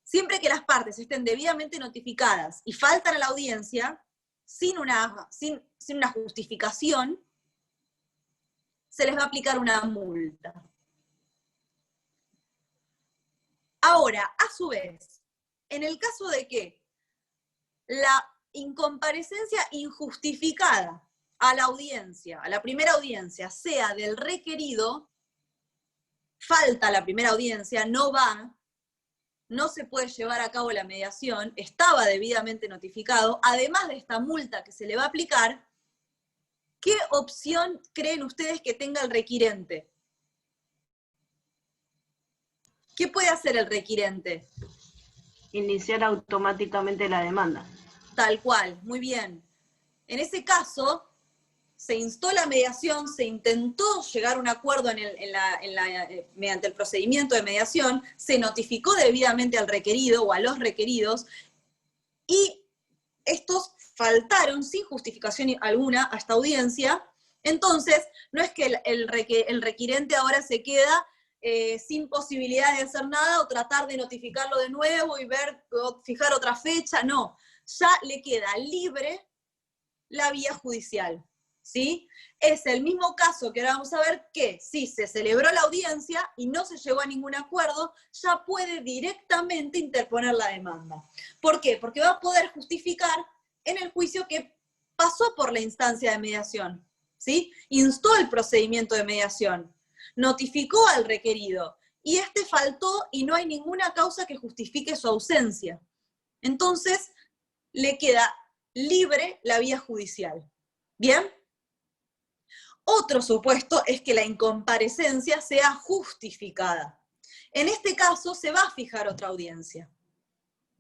siempre que las partes estén debidamente notificadas y faltan a la audiencia, sin una justificación, se les va a aplicar una multa. Ahora, a su vez, en el caso de que la incomparecencia injustificada a la audiencia, a la primera audiencia, sea del requerido, falta la primera audiencia, no va, no se puede llevar a cabo la mediación, estaba debidamente notificado, además de esta multa que se le va a aplicar, ¿qué opción creen ustedes que tenga el requirente? ¿Qué puede hacer el requirente? Iniciar automáticamente la demanda. Tal cual, muy bien. En ese caso, se instó la mediación, se intentó llegar a un acuerdo mediante el procedimiento de mediación, se notificó debidamente al requerido o a los requeridos, y estos faltaron sin justificación alguna a esta audiencia. Entonces, no es que el requirente ahora se queda sin posibilidad de hacer nada o tratar de notificarlo de nuevo y fijar otra fecha, no. Ya le queda libre la vía judicial, ¿sí? Es el mismo caso que ahora vamos a ver que si se celebró la audiencia y no se llegó a ningún acuerdo, ya puede directamente interponer la demanda. ¿Por qué? Porque va a poder justificar en el juicio que pasó por la instancia de mediación, ¿sí? Instó el procedimiento de mediación, notificó al requerido, y este faltó y no hay ninguna causa que justifique su ausencia. Entonces, le queda libre la vía judicial. ¿Bien? Otro supuesto es que la incomparecencia sea justificada. En este caso, se va a fijar otra audiencia.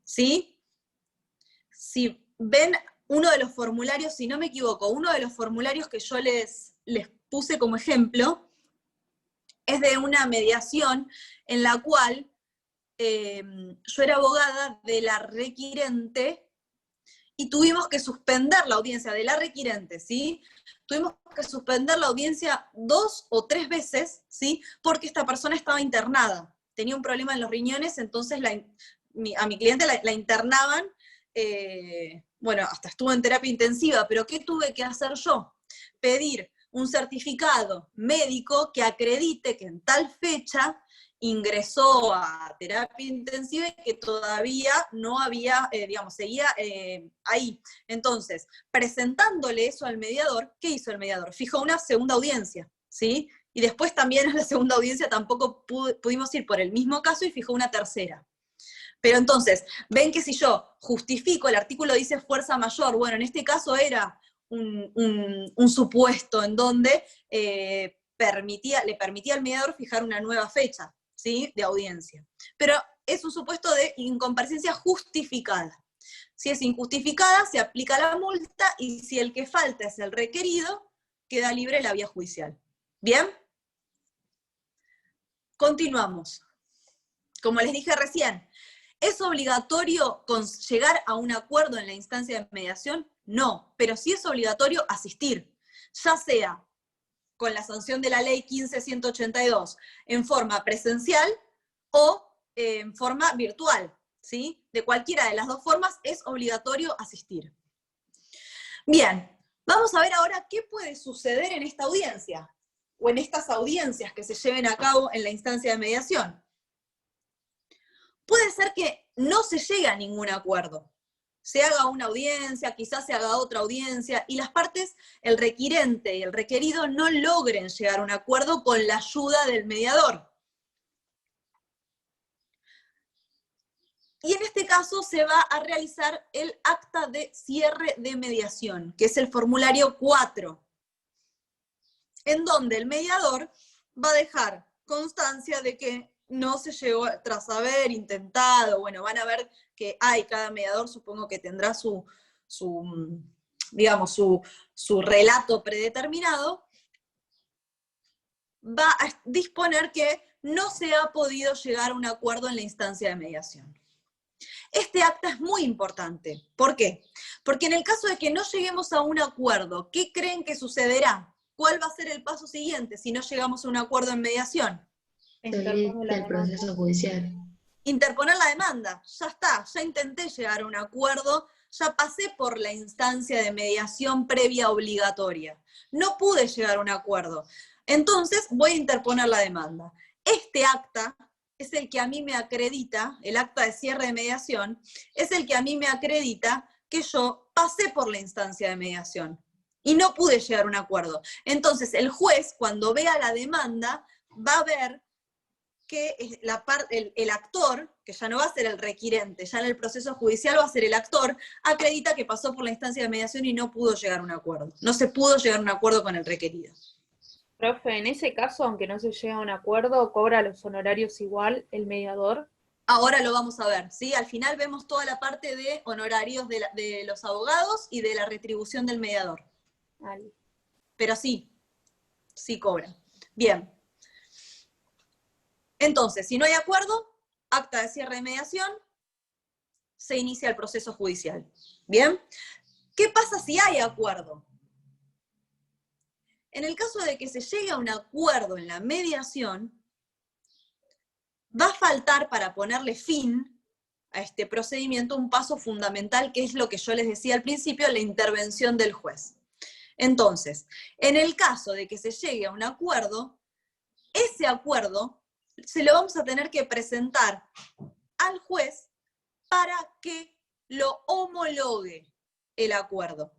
¿Sí? Si ven uno de los formularios, si no me equivoco, uno de los formularios que yo les puse como ejemplo, es de una mediación en la cual yo era abogada de la requirente y tuvimos que suspender la audiencia de la requirente, ¿sí? Tuvimos que suspender la audiencia 2 o 3 veces, ¿sí? Porque esta persona estaba internada, tenía un problema en los riñones, entonces a mi cliente la internaban, bueno, hasta estuvo en terapia intensiva, pero ¿qué tuve que hacer yo? Pedir un certificado médico que acredite que en tal fecha ingresó a terapia intensiva y que todavía no había, seguía ahí. Entonces, presentándole eso al mediador, ¿qué hizo el mediador? Fijó una segunda audiencia, ¿sí? Y después también en la segunda audiencia tampoco pudimos ir por el mismo caso y fijó una tercera. Pero entonces, ven que si yo justifico, el artículo dice fuerza mayor, bueno, en este caso era un supuesto en donde le permitía al mediador fijar una nueva fecha, ¿sí? De audiencia. Pero es un supuesto de incomparecencia justificada. Si es injustificada, se aplica la multa, y si el que falta es el requerido, queda libre la vía judicial. ¿Bien? Continuamos. Como les dije recién, ¿es obligatorio llegar a un acuerdo en la instancia de mediación? No, pero sí es obligatorio asistir, ya sea con la sanción de la ley 15.182 en forma presencial o en forma virtual, ¿sí? De cualquiera de las dos formas es obligatorio asistir. Bien, vamos a ver ahora qué puede suceder en esta audiencia, o en estas audiencias que se lleven a cabo en la instancia de mediación. Puede ser que no se llegue a ningún acuerdo. Se haga una audiencia, quizás se haga otra audiencia, y las partes, el requirente y el requerido, no logren llegar a un acuerdo con la ayuda del mediador. Y en este caso se va a realizar el acta de cierre de mediación, que es el formulario 4, en donde el mediador va a dejar constancia de que no se llegó tras haber intentado. Bueno, van a ver que cada mediador supongo que tendrá su relato predeterminado. Va a disponer que no se ha podido llegar a un acuerdo en la instancia de mediación. Este acta es muy importante. ¿Por qué? Porque en el caso de que no lleguemos a un acuerdo, ¿qué creen que sucederá? ¿Cuál va a ser el paso siguiente si no llegamos a un acuerdo en mediación? Interpongo la El demanda. proceso judicial. Interponer la demanda. Ya está, ya intenté llegar a un acuerdo, ya pasé por la instancia de mediación previa obligatoria. No pude llegar a un acuerdo. Entonces voy a interponer la demanda. Este acta es el que a mí me acredita, el acta de cierre de mediación, es el que a mí me acredita que yo pasé por la instancia de mediación y no pude llegar a un acuerdo. Entonces el juez, cuando vea la demanda, va a ver que el actor, que ya no va a ser el requirente, ya en el proceso judicial va a ser el actor, acredita que pasó por la instancia de mediación y no pudo llegar a un acuerdo. No se pudo llegar a un acuerdo con el requerido. Profe, en ese caso, aunque no se llegue a un acuerdo, ¿cobra los honorarios igual el mediador? Ahora lo vamos a ver, ¿sí? Al final vemos toda la parte de honorarios de los abogados y de la retribución del mediador. Vale. Pero sí cobra. Bien. Entonces, si no hay acuerdo, acta de cierre de mediación, se inicia el proceso judicial. ¿Bien? ¿Qué pasa si hay acuerdo? En el caso de que se llegue a un acuerdo en la mediación, va a faltar para ponerle fin a este procedimiento un paso fundamental, que es lo que yo les decía al principio, la intervención del juez. Entonces, en el caso de que se llegue a un acuerdo, ese acuerdo se lo vamos a tener que presentar al juez para que lo homologue el acuerdo.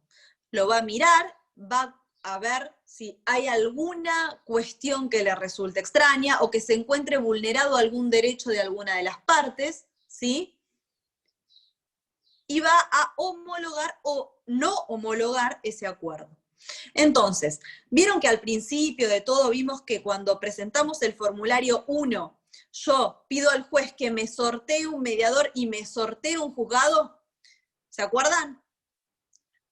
Lo va a mirar, va a ver si hay alguna cuestión que le resulte extraña o que se encuentre vulnerado algún derecho de alguna de las partes, ¿sí? Y va a homologar o no homologar ese acuerdo. Entonces, vieron que al principio de todo vimos que cuando presentamos el formulario 1, yo pido al juez que me sortee un mediador y me sortee un juzgado. ¿Se acuerdan?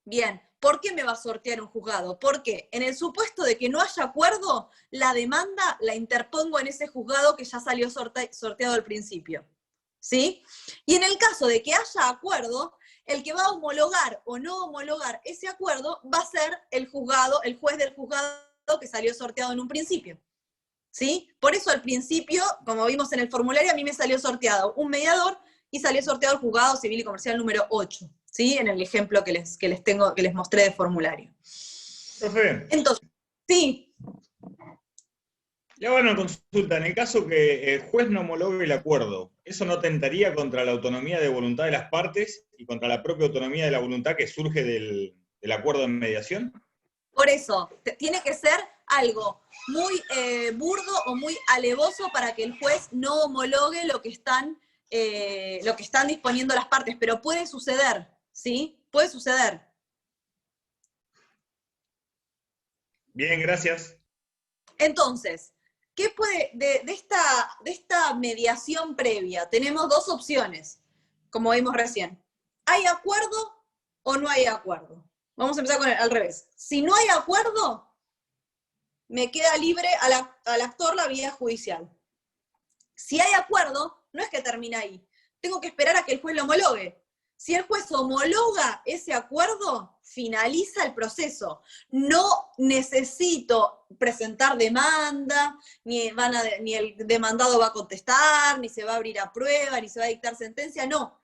Bien, ¿por qué me va a sortear un juzgado? Porque en el supuesto de que no haya acuerdo, la demanda la interpongo en ese juzgado que ya salió sorteado al principio. ¿Sí? Y en el caso de que haya acuerdo, el que va a homologar o no homologar ese acuerdo va a ser el juzgado, el juez del juzgado que salió sorteado en un principio. ¿Sí? Por eso al principio, como vimos en el formulario, a mí me salió sorteado un mediador y salió sorteado el juzgado civil y comercial número 8, ¿sí? En el ejemplo que les mostré de formulario. Profe, Entonces, sí, le hago una consulta. En el caso que el juez no homologue el acuerdo, ¿eso no atentaría contra la autonomía de voluntad de las partes y contra la propia autonomía de la voluntad que surge del acuerdo en mediación? por eso, tiene que ser algo muy burdo o muy alevoso para que el juez no homologue lo que están disponiendo las partes, pero puede suceder, ¿sí? Puede suceder. Bien, gracias. Entonces, ¿qué puede, de esta mediación previa? Tenemos dos opciones, como vimos recién. ¿Hay acuerdo o no hay acuerdo? Vamos a empezar al revés. Si no hay acuerdo, me queda libre al actor la vía judicial. Si hay acuerdo, no es que termina ahí. Tengo que esperar a que el juez lo homologue. Si el juez homologa ese acuerdo, finaliza el proceso. No necesito presentar demanda, ni el demandado va a contestar, ni se va a abrir a prueba, ni se va a dictar sentencia, no.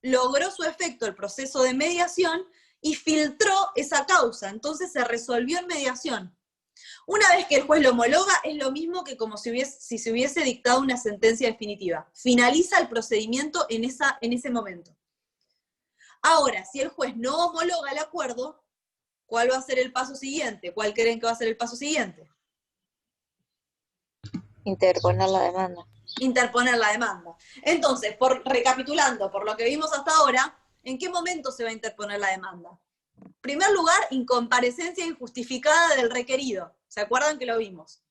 Logró su efecto el proceso de mediación y filtró esa causa, entonces se resolvió en mediación. Una vez que el juez lo homologa, es lo mismo que como si se hubiese dictado una sentencia definitiva. Finaliza el procedimiento en ese momento. Ahora, si el juez no homologa el acuerdo, ¿cuál va a ser el paso siguiente? ¿Cuál creen que va a ser el paso siguiente? Interponer la demanda. Interponer la demanda. Entonces, recapitulando, por lo que vimos hasta ahora, ¿en qué momento se va a interponer la demanda? En primer lugar, incomparecencia injustificada del requerido. ¿Se acuerdan que lo vimos?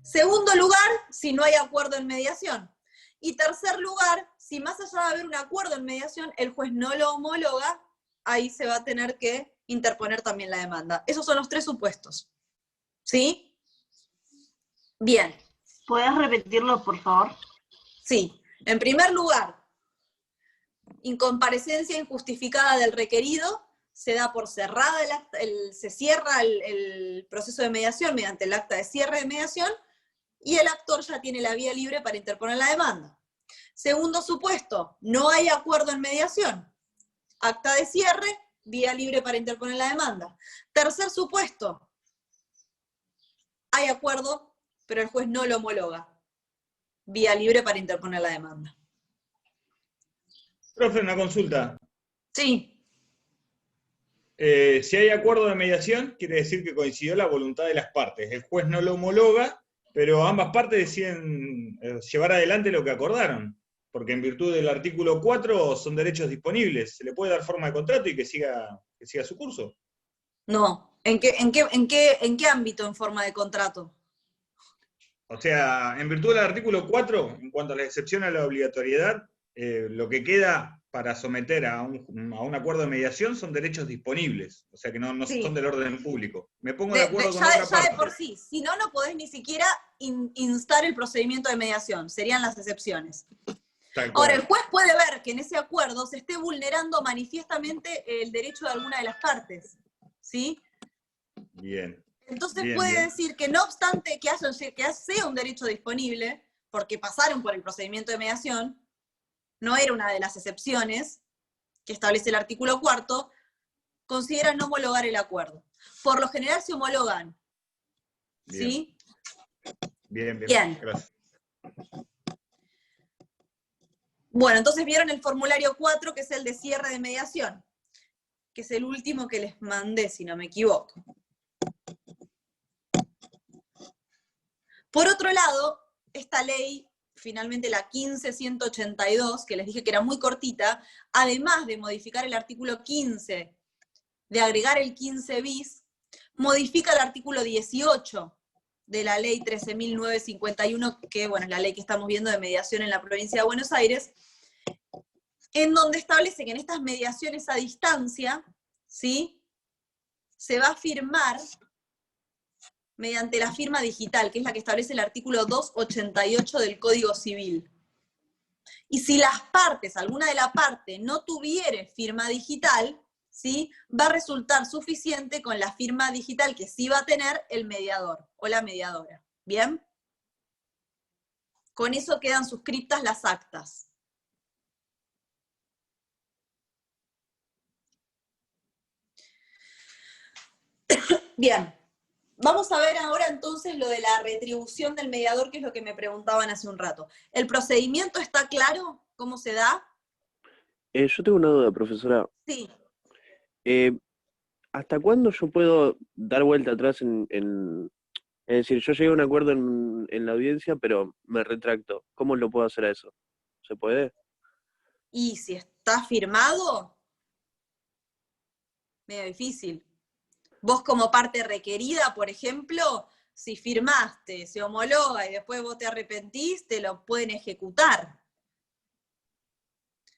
Segundo lugar, si no hay acuerdo en mediación. Y tercer lugar, si más allá de haber un acuerdo en mediación, el juez no lo homologa, ahí se va a tener que interponer también la demanda. Esos son los tres supuestos. ¿Sí? Bien. ¿Puedes repetirlo, por favor? Sí. En primer lugar, Incomparecencia injustificada del requerido, se da por cerrada se cierra el proceso de mediación mediante el acta de cierre de mediación, y el actor ya tiene la vía libre para interponer la demanda. Segundo supuesto, no hay acuerdo en mediación. Acta de cierre, vía libre para interponer la demanda. Tercer supuesto, hay acuerdo, pero el juez no lo homologa. Vía libre para interponer la demanda. Profe, una consulta. Sí. Si hay acuerdo de mediación, quiere decir que coincidió la voluntad de las partes. El juez no lo homologa, pero ambas partes deciden llevar adelante lo que acordaron. Porque en virtud del artículo 4 son derechos disponibles. ¿Se le puede dar forma de contrato y que siga su curso? No. ¿En qué ámbito en forma de contrato? O sea, en virtud del artículo 4, en cuanto a la excepción a la obligatoriedad, lo que queda para someter a un acuerdo de mediación son derechos disponibles, o sea que no Sí. son del orden público. Me pongo de acuerdo con otra Ya de parte. por sí, si no, no podés ni siquiera instar el procedimiento de mediación, serían las excepciones. Tal cual. Ahora, el juez puede ver que en ese acuerdo se esté vulnerando manifiestamente el derecho de alguna de las partes, ¿sí? Bien. Entonces Bien, puede bien. decir que no obstante que sea un derecho disponible, porque pasaron por el procedimiento de mediación, no era una de las excepciones que establece el artículo 4, considera no homologar el acuerdo. Por lo general se homologan, Bien. ¿sí? Bien. Bien. Gracias. Bueno, entonces vieron el formulario 4, que es el de cierre de mediación, que es el último que les mandé, si no me equivoco. Por otro lado, esta ley, finalmente la 15.182, que les dije que era muy cortita, además de modificar el artículo 15, de agregar el 15 bis, modifica el artículo 18 de la ley 13.951, que bueno, es la ley que estamos viendo de mediación en la provincia de Buenos Aires, en donde establece que en estas mediaciones a distancia, ¿sí?, se va a firmar mediante la firma digital, que es la que establece el artículo 288 del Código Civil. Y si las partes, alguna de las partes, no tuviere firma digital, ¿sí?, va a resultar suficiente con la firma digital que sí va a tener el mediador o la mediadora. ¿Bien? Con eso quedan suscriptas las actas. Bien. Vamos a ver ahora entonces lo de la retribución del mediador, que es lo que me preguntaban hace un rato. ¿El procedimiento está claro? ¿Cómo se da? Yo tengo una duda, profesora. Sí. ¿Hasta cuándo yo puedo dar vuelta atrás es decir, yo llegué a un acuerdo en la audiencia, pero me retracto? ¿Cómo lo puedo hacer a eso? ¿Se puede? Y si está firmado, medio difícil. Vos como parte requerida, por ejemplo, si firmaste, se homologa y después vos te arrepentís, te lo pueden ejecutar.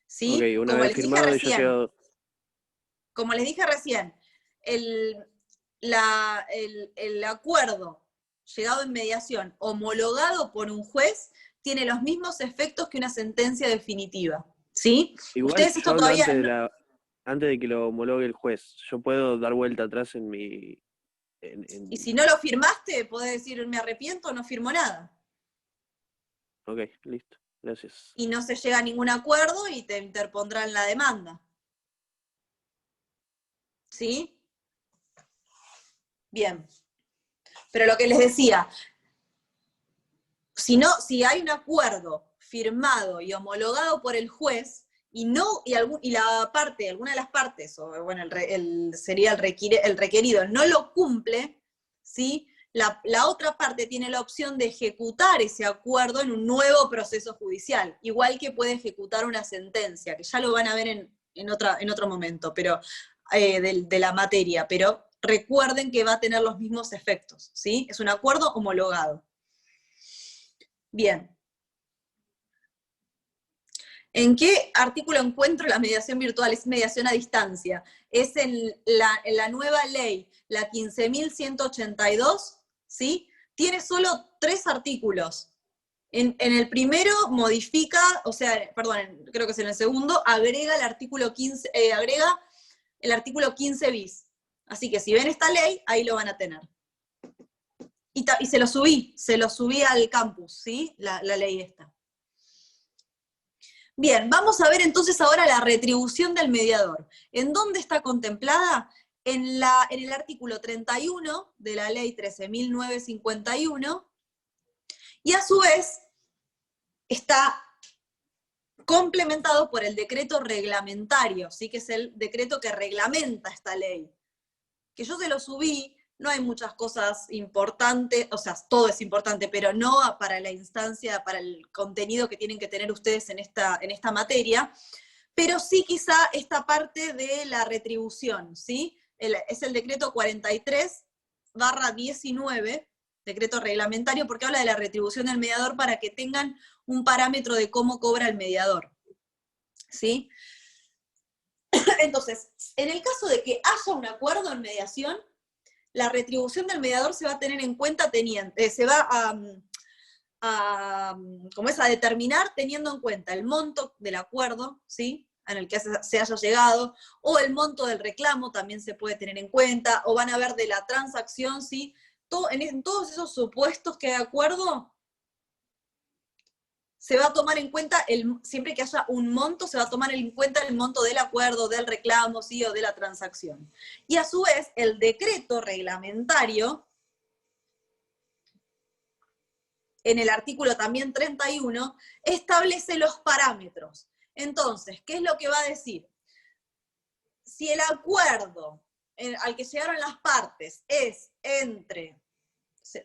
¿Sí? Ok, una Como vez les dije firmado y yo recién. llegado... Como les dije recién, el acuerdo llegado en mediación homologado por un juez tiene los mismos efectos que una sentencia definitiva. ¿Sí? Igual Ustedes yo esto hablo todavía antes de que lo homologue el juez. Yo puedo dar vuelta atrás en mi... Y si no lo firmaste, podés decir me arrepiento, no firmo nada. Ok, listo. Gracias. Y no se llega a ningún acuerdo y te interpondrán la demanda. ¿Sí? Bien. Pero lo que les decía, si hay un acuerdo firmado y homologado por el juez, alguna de las partes, o bueno, sería el requerido, no lo cumple, ¿sí?, la otra parte tiene la opción de ejecutar ese acuerdo en un nuevo proceso judicial, igual que puede ejecutar una sentencia, que ya lo van a ver en otro momento, pero de la materia, pero recuerden que va a tener los mismos efectos, ¿sí? Es un acuerdo homologado. Bien. ¿En qué artículo encuentro la mediación virtual? Es mediación a distancia. Es en la nueva ley, la 15.182, ¿sí? Tiene solo 3 artículos. En el primero modifica, o sea, perdón, creo que es en el segundo, agrega el artículo 15, agrega el artículo 15 bis. Así que si ven esta ley, ahí lo van a tener. Y se lo subí al campus, ¿sí? La ley esta. Bien, vamos a ver entonces ahora la retribución del mediador. ¿En dónde está contemplada? En el artículo 31 de la ley 13.951, y a su vez está complementado por el decreto reglamentario, ¿sí? Que es el decreto que reglamenta esta ley. Que yo se lo subí, no hay muchas cosas importantes, o sea, todo es importante, pero no para la instancia, para el contenido que tienen que tener ustedes en esta materia, pero sí quizá esta parte de la retribución, ¿sí? Es el decreto 43/19, decreto reglamentario, porque habla de la retribución del mediador para que tengan un parámetro de cómo cobra el mediador, ¿sí? Entonces, en el caso de que haya un acuerdo en mediación, la retribución del mediador se va a tener en cuenta se va a determinar teniendo en cuenta el monto del acuerdo, ¿sí? En el que se haya llegado, o el monto del reclamo también se puede tener en cuenta, o van a ver de la transacción, ¿sí? En todos esos supuestos que hay acuerdo, se va a tomar en cuenta, siempre que haya un monto, se va a tomar en cuenta el monto del acuerdo, del reclamo, ¿sí? O de la transacción. Y a su vez, el decreto reglamentario, en el artículo también 31, establece los parámetros. Entonces, ¿qué es lo que va a decir? Si el acuerdo al que llegaron las partes es entre,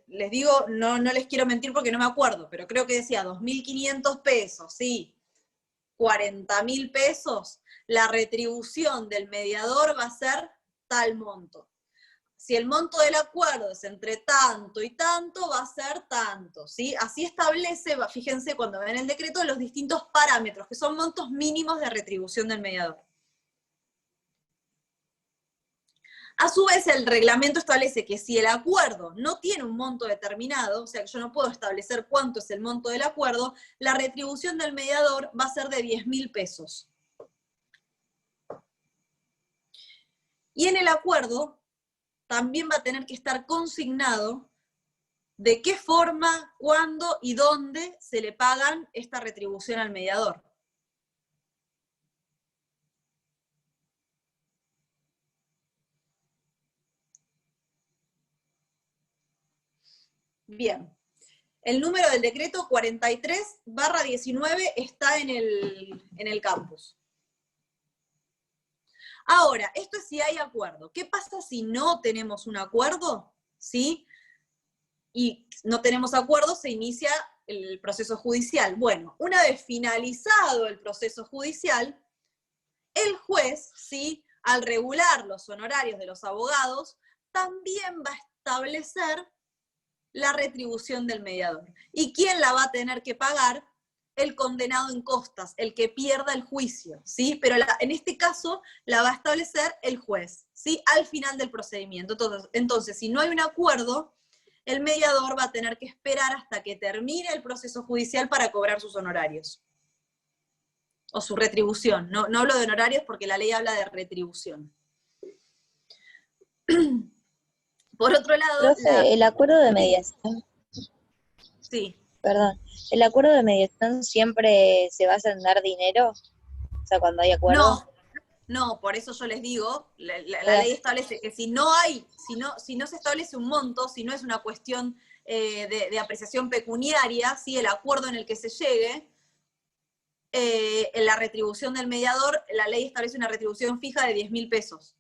les digo, no les quiero mentir porque no me acuerdo, pero creo que decía 2.500 pesos, sí, 40.000 pesos, la retribución del mediador va a ser tal monto. Si el monto del acuerdo es entre tanto y tanto, va a ser tanto, ¿sí? Así establece, fíjense cuando ven el decreto, los distintos parámetros, que son montos mínimos de retribución del mediador. A su vez, el reglamento establece que si el acuerdo no tiene un monto determinado, o sea que yo no puedo establecer cuánto es el monto del acuerdo, la retribución del mediador va a ser de 10.000 pesos. Y en el acuerdo también va a tener que estar consignado de qué forma, cuándo y dónde se le pagan esta retribución al mediador. Bien, el número del decreto 43/19 está en el campus. Ahora, esto es si hay acuerdo. ¿Qué pasa si no tenemos un acuerdo? ¿Sí? Y no tenemos acuerdo, se inicia el proceso judicial. Bueno, una vez finalizado el proceso judicial, el juez, ¿sí? Al regular los honorarios de los abogados, también va a establecer la retribución del mediador. ¿Y quién la va a tener que pagar? El condenado en costas, el que pierda el juicio, ¿sí? Pero en este caso la va a establecer el juez, ¿sí? Al final del procedimiento. Entonces, si no hay un acuerdo, el mediador va a tener que esperar hasta que termine el proceso judicial para cobrar sus honorarios. O su retribución. No hablo de honorarios porque la ley habla de retribución. Por otro lado... Profe, el acuerdo de mediación. Sí. Perdón. ¿El acuerdo de mediación siempre se basa en dar dinero? O sea, cuando hay acuerdo. No, por eso yo les digo, la ley establece que si no se establece un monto, si no es una cuestión de apreciación pecuniaria, ¿sí? El acuerdo en el que se llegue, en la retribución del mediador, la ley establece una retribución fija de 10.000 pesos.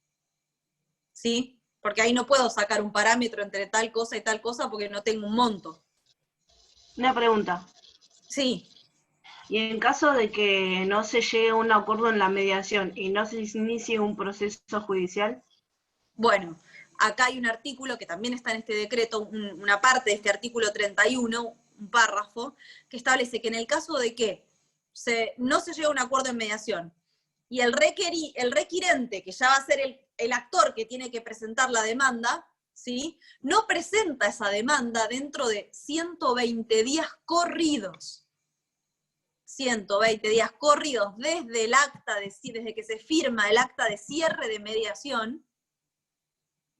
¿Sí? Porque ahí no puedo sacar un parámetro entre tal cosa y tal cosa porque no tengo un monto. Una pregunta. Sí. Y en caso de que no se llegue a un acuerdo en la mediación y no se inicie un proceso judicial. Bueno, acá hay un artículo que también está en este decreto, una parte de este artículo 31, un párrafo, que establece que en el caso de que no se llegue a un acuerdo en mediación y el requirente, que ya va a ser el actor que tiene que presentar la demanda, ¿sí? No presenta esa demanda dentro de 120 días corridos. 120 días corridos desde el acta desde que se firma el acta de cierre de mediación,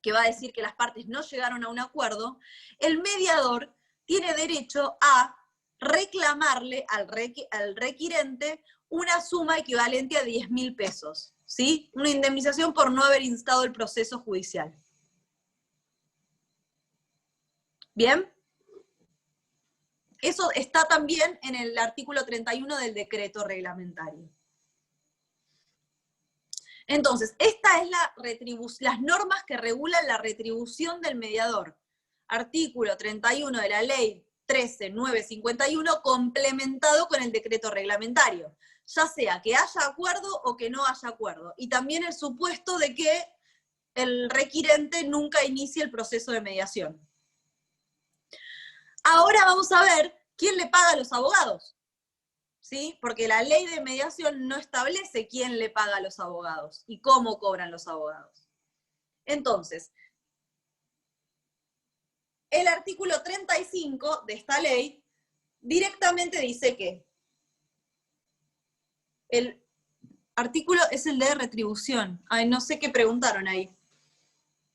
que va a decir que las partes no llegaron a un acuerdo, el mediador tiene derecho a reclamarle al requirente una suma equivalente a 10.000 pesos, ¿sí? Una indemnización por no haber instado el proceso judicial. ¿Bien? Eso está también en el artículo 31 del decreto reglamentario. Entonces, esta es las normas que regulan la retribución del mediador. Artículo 31 de la ley 13.951 complementado con el decreto reglamentario, ya sea que haya acuerdo o que no haya acuerdo. Y también el supuesto de que el requirente nunca inicie el proceso de mediación. Ahora vamos a ver quién le paga a los abogados, ¿sí? Porque la ley de mediación no establece quién le paga a los abogados y cómo cobran los abogados. Entonces, el artículo 35 de esta ley directamente dice que el artículo es el de retribución. Ay, no sé qué preguntaron ahí.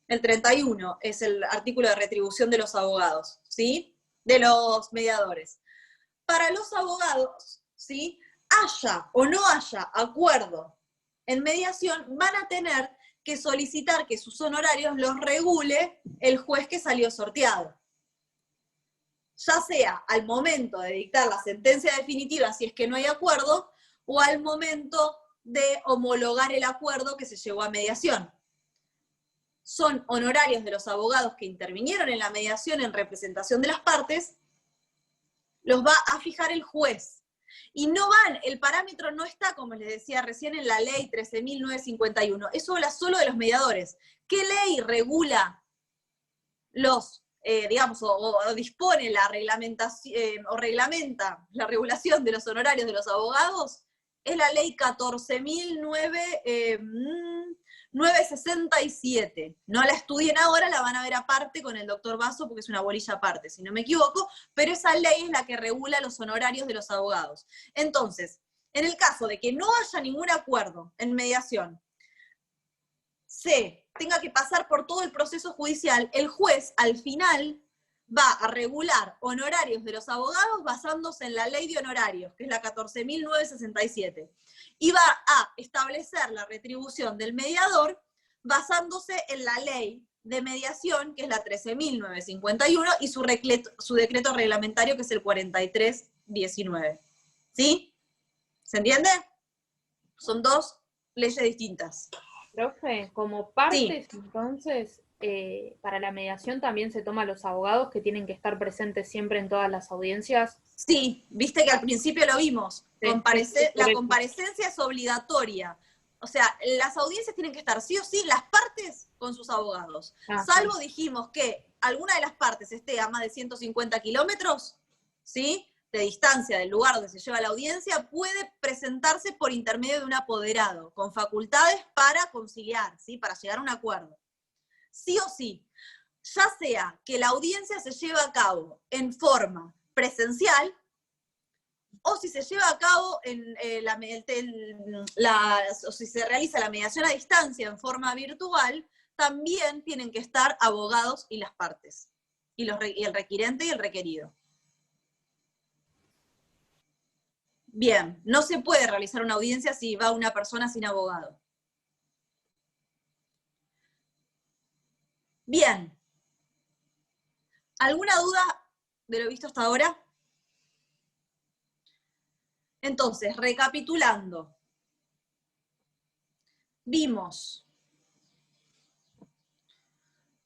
El 31 es el artículo de retribución de los abogados, ¿sí? De los mediadores. Para los abogados, ¿sí? Haya o no haya acuerdo en mediación, van a tener que solicitar que sus honorarios los regule el juez que salió sorteado. Ya sea al momento de dictar la sentencia definitiva, si es que no hay acuerdo, o al momento de homologar el acuerdo que se llevó a mediación. Son honorarios de los abogados que intervinieron en la mediación en representación de las partes, los va a fijar el juez. Y no van, el parámetro no está, como les decía recién, en la ley 13.951. Eso habla solo de los mediadores. ¿Qué ley regula los, o dispone la reglamentación, o reglamenta la regulación de los honorarios de los abogados? Es la ley 14.967. No la estudien ahora, la van a ver aparte con el doctor Basso, porque es una bolilla aparte, si no me equivoco, pero esa ley es la que regula los honorarios de los abogados. Entonces, en el caso de que no haya ningún acuerdo en mediación, se tenga que pasar por todo el proceso judicial, el juez al final va a regular honorarios de los abogados basándose en la ley de honorarios, que es la 14.967, y va a establecer la retribución del mediador basándose en la ley de mediación, que es la 13.951, y su decreto reglamentario, que es el 4319. ¿Sí? ¿Se entiende? Son dos leyes distintas. Profe, como partes, Sí. entonces, para la mediación también se toma a los abogados que tienen que estar presentes siempre en todas las audiencias. Sí, viste que al principio lo vimos. Sí, La comparecencia es obligatoria. O sea, las audiencias tienen que estar sí o sí, las partes con sus abogados. Salvo dijimos que alguna de las partes esté a más de 150 kilómetros, ¿sí?, de distancia del lugar donde se lleva la audiencia, puede presentarse por intermedio de un apoderado, con facultades para conciliar, ¿sí?, para llegar a un acuerdo. Sí o sí, ya sea que la audiencia se lleve a cabo en forma presencial, o si se lleva a cabo o si se realiza la mediación a distancia en forma virtual, también tienen que estar abogados y las partes, y el requirente y el requerido. Bien, no se puede realizar una audiencia si va una persona sin abogado. Bien. ¿Alguna duda de lo visto hasta ahora? Entonces, recapitulando. Vimos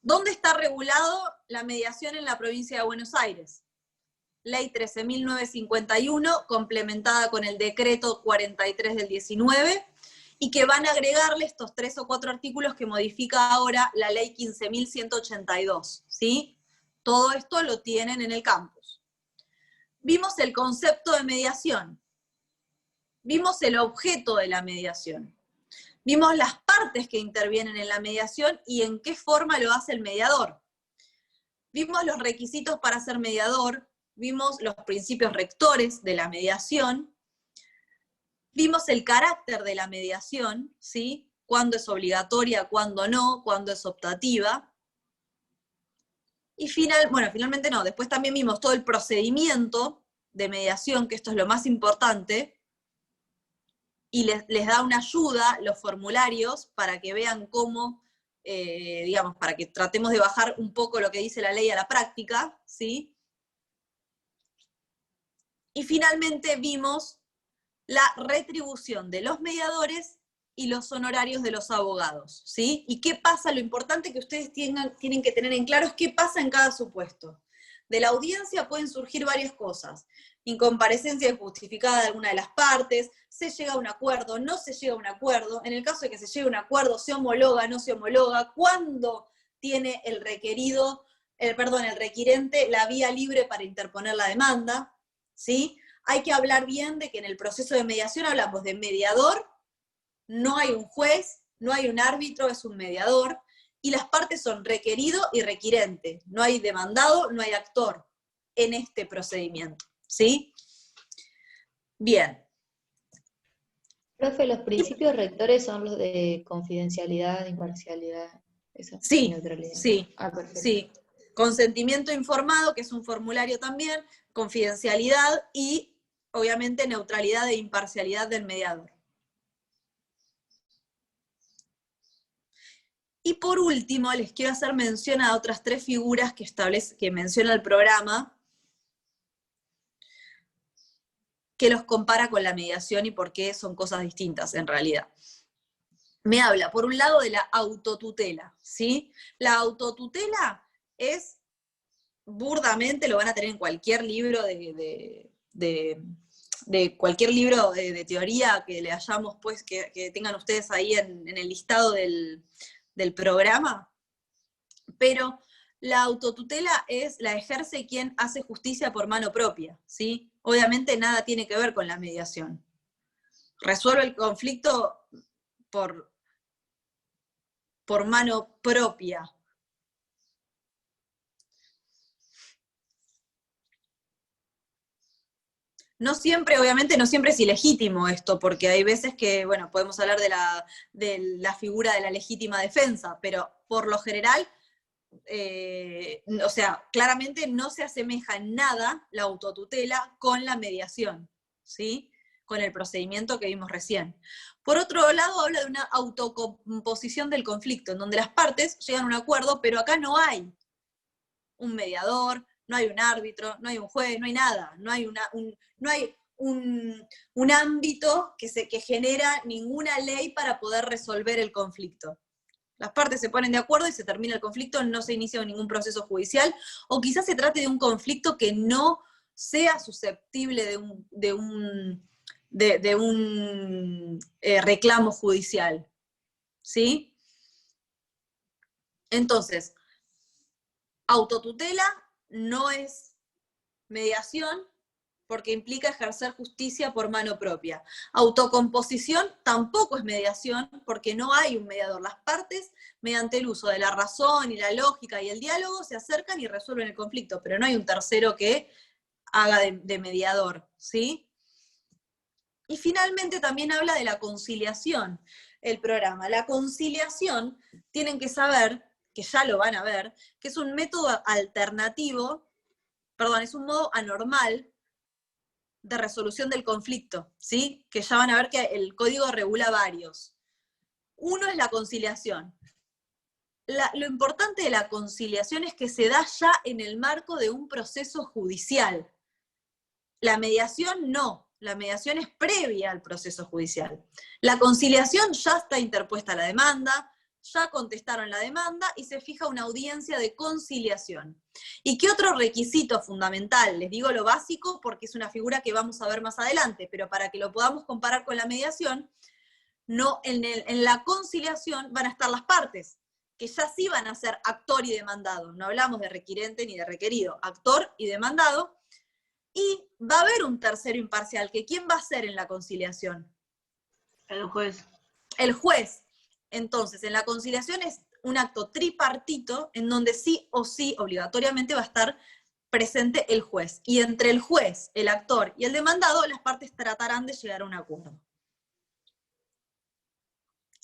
dónde está regulado la mediación en la provincia de Buenos Aires. Ley 13.951, complementada con el decreto 43 del 19, y que van a agregarle estos 3 o 4 artículos que modifica ahora la ley 15.182, ¿sí? Todo esto lo tienen en el campus. Vimos el concepto de mediación. Vimos el objeto de la mediación. Vimos las partes que intervienen en la mediación y en qué forma lo hace el mediador. Vimos los requisitos para ser mediador, vimos los principios rectores de la mediación, vimos el carácter de la mediación, ¿sí? Cuándo es obligatoria, cuándo no, cuándo es optativa. Y finalmente no, después también vimos todo el procedimiento de mediación, que esto es lo más importante, y les da una ayuda los formularios para que vean cómo, digamos, para que tratemos de bajar un poco lo que dice la ley a la práctica, ¿sí? Y finalmente vimos la retribución de los mediadores y los honorarios de los abogados, ¿sí? ¿Y qué pasa? Lo importante que ustedes tienen que tener en claro es qué pasa en cada supuesto. De la audiencia pueden surgir varias cosas. Incomparecencia injustificada de alguna de las partes, se llega a un acuerdo, no se llega a un acuerdo, en el caso de que se llegue a un acuerdo, se homologa, no se homologa, cuándo tiene el requirente la vía libre para interponer la demanda, ¿sí? Hay que hablar bien de que en el proceso de mediación hablamos de mediador, no hay un juez, no hay un árbitro, es un mediador, y las partes son requerido y requirente. No hay demandado, no hay actor en este procedimiento, ¿sí? Bien. Profe, los principios rectores son los de confidencialidad, imparcialidad, eso, Sí, neutralidad. sí, Perfecto. sí. Consentimiento informado, que es un formulario también, confidencialidad y, obviamente, neutralidad e imparcialidad del mediador. Y por último, les quiero hacer mención a otras 3 figuras que menciona el programa, que los compara con la mediación y por qué son cosas distintas en realidad. Me habla, por un lado, de la autotutela, ¿sí? La autotutela es, burdamente, lo van a tener en cualquier libro de cualquier libro de teoría que le hayamos, pues, que tengan ustedes ahí en el listado del programa, pero la autotutela la ejerce quien hace justicia por mano propia, ¿sí? Obviamente nada tiene que ver con la mediación. Resuelve el conflicto por mano propia. No siempre, obviamente, no siempre es ilegítimo esto, porque hay veces que, bueno, podemos hablar de la figura de la legítima defensa, pero por lo general, o sea, claramente no se asemeja en nada la autotutela con la mediación, ¿sí? Con el procedimiento que vimos recién. Por otro lado, habla de una autocomposición del conflicto, en donde las partes llegan a un acuerdo, pero acá no hay un mediador, no hay un árbitro, no hay un juez, no hay nada, no hay un ámbito que genera ninguna ley para poder resolver el conflicto. Las partes se ponen de acuerdo y se termina el conflicto, no se inicia ningún proceso judicial, o quizás se trate de un conflicto que no sea susceptible de un reclamo judicial, ¿sí? Entonces, autotutela no es mediación, porque implica ejercer justicia por mano propia. Autocomposición tampoco es mediación, porque no hay un mediador. Las partes, mediante el uso de la razón y la lógica y el diálogo, se acercan y resuelven el conflicto, pero no hay un tercero que haga de mediador, ¿sí? Y finalmente también habla de la conciliación, el programa. La conciliación, tienen que saber, que ya lo van a ver, que es un método alternativo, es un modo anormal de resolución del conflicto, ¿sí? Que ya van a ver que el código regula varios. Uno es la conciliación. Lo importante de la conciliación es que se da ya en el marco de un proceso judicial. La mediación no, la mediación es previa al proceso judicial. La conciliación ya está interpuesta la demanda, ya contestaron la demanda y se fija una audiencia de conciliación. ¿Y qué otro requisito fundamental? Les digo lo básico porque es una figura que vamos a ver más adelante, pero para que lo podamos comparar con la mediación, no, en la conciliación van a estar las partes, que ya sí van a ser actor y demandado. No hablamos de requirente ni de requerido, actor y demandado. Y va a haber un tercero imparcial, que ¿quién va a ser en la conciliación? El juez. El juez. Entonces, en la conciliación un acto tripartito en donde sí o sí obligatoriamente va a estar presente el juez. Y entre el juez, el actor y el demandado, las partes tratarán de llegar a un acuerdo.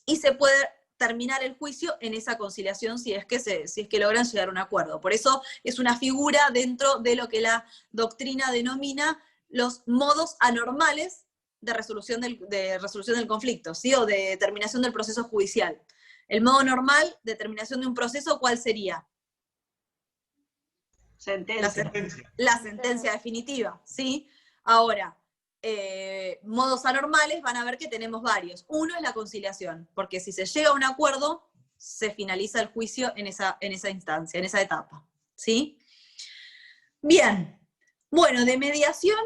Y se puede terminar el juicio en esa conciliación si es que logran llegar a un acuerdo. Por eso es una figura dentro de lo que la doctrina denomina los modos anormales de resolución del conflicto, ¿sí? O de terminación del proceso judicial. El modo normal de terminación de un proceso, ¿cuál sería? Sentencia. La sentencia definitiva, ¿sí? Ahora, modos anormales van a ver que tenemos varios. Uno es la conciliación, porque si se llega a un acuerdo, se finaliza el juicio en esa instancia, en esa etapa, ¿sí? Bien, bueno, de mediación,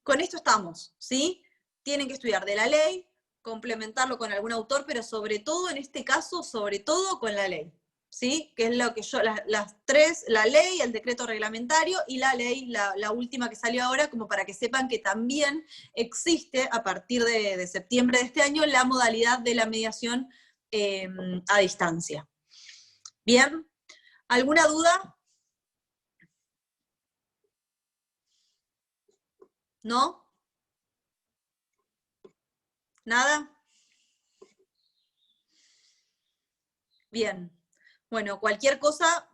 con esto estamos, ¿sí? Tienen que estudiar de la ley, complementarlo con algún autor, pero sobre todo, en este caso, sobre todo con la ley, ¿sí? Que es lo que yo, las tres, la ley, el decreto reglamentario y la ley, la última que salió ahora, como para que sepan que también existe, a partir de septiembre de este año, la modalidad de la mediación a distancia. ¿Bien? ¿Alguna duda? ¿No? ¿Nada? Bien. Bueno, cualquier cosa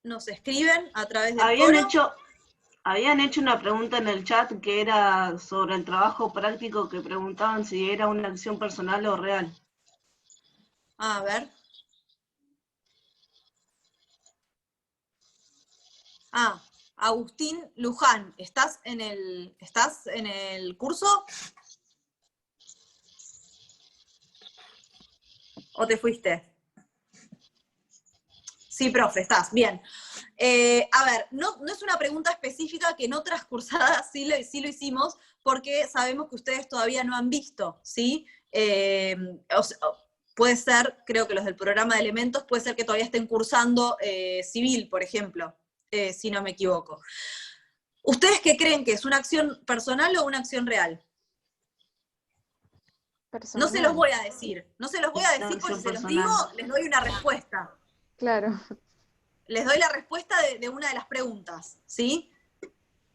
nos escriben a través del foro. Habían hecho una pregunta en el chat que era sobre el trabajo práctico, que preguntaban si era una acción personal o real. A ver. Agustín Luján, ¿estás en el curso? ¿O te fuiste? Sí, profe, estás, bien. A ver, no es una pregunta específica, que en otras cursadas sí lo hicimos, porque sabemos que ustedes todavía no han visto, ¿sí? Puede ser, creo que los del programa de elementos, puede ser que todavía estén cursando civil, por ejemplo, si no me equivoco. ¿Ustedes qué creen que es, una acción personal o una acción real? Personal. No se los voy a decir, porque si se los digo, les doy una respuesta. Claro. Les doy la respuesta de una de las preguntas, ¿sí?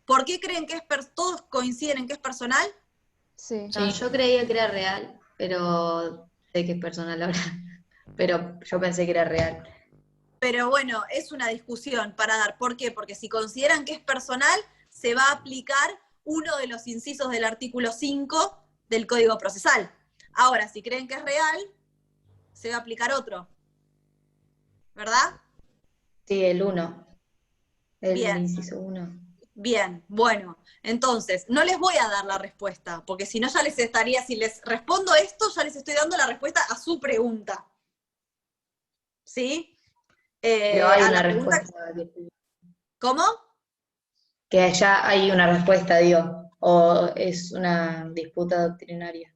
¿Por qué creen que todos coinciden en que es personal? Sí. No, yo creía que era real, pero sé que es personal ahora. Pero yo pensé que era real. Pero bueno, es una discusión para dar. ¿Por qué? Porque si consideran que es personal, se va a aplicar uno de los incisos del artículo 5 del Código Procesal. Ahora, si creen que es real, se va a aplicar otro. ¿Verdad? Sí, el 1. El Bien. inciso 1. Bien, bueno, entonces, no les voy a dar la respuesta, porque si no ya les estaría, si les respondo esto, ya les estoy dando la respuesta a su pregunta. ¿Sí? Pero hay a una la pregunta... respuesta. ¿Cómo? Que ya hay una respuesta, digo, o es una disputa doctrinaria.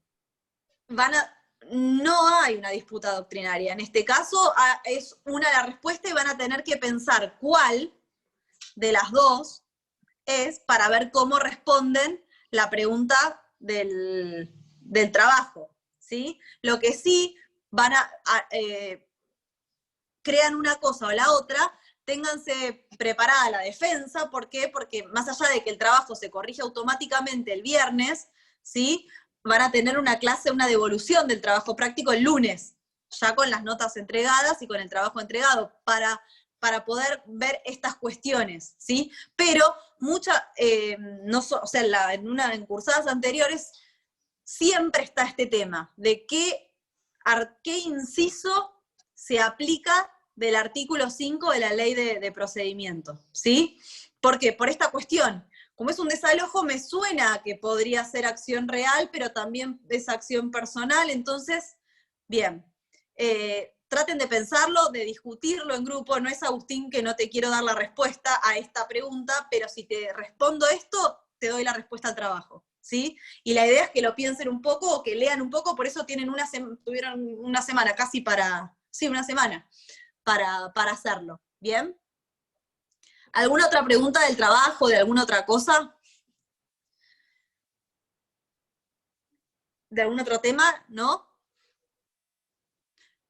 No hay una disputa doctrinaria. En este caso es una la respuesta y van a tener que pensar cuál de las dos es para ver cómo responden la pregunta del trabajo, ¿sí? Lo que sí van crean una cosa o la otra, ténganse preparada la defensa. ¿Por qué? Porque más allá de que el trabajo se corrige automáticamente el viernes, ¿sí? Van a tener una clase, una devolución del trabajo práctico el lunes, ya con las notas entregadas y con el trabajo entregado, para poder ver estas cuestiones, ¿sí? Pero en cursadas anteriores siempre está este tema de qué inciso se aplica del artículo 5 de la ley de procedimiento, ¿sí? ¿Por qué? Por esta cuestión. Como es un desalojo, me suena que podría ser acción real, pero también es acción personal. Entonces, bien, traten de pensarlo, de discutirlo en grupo. No es, Agustín, que no te quiero dar la respuesta a esta pregunta, pero si te respondo esto, te doy la respuesta al trabajo, ¿sí? Y la idea es que lo piensen un poco, o que lean un poco, por eso tuvieron una semana casi una semana para hacerlo, ¿bien? ¿Alguna otra pregunta del trabajo, de alguna otra cosa? ¿De algún otro tema? ¿No?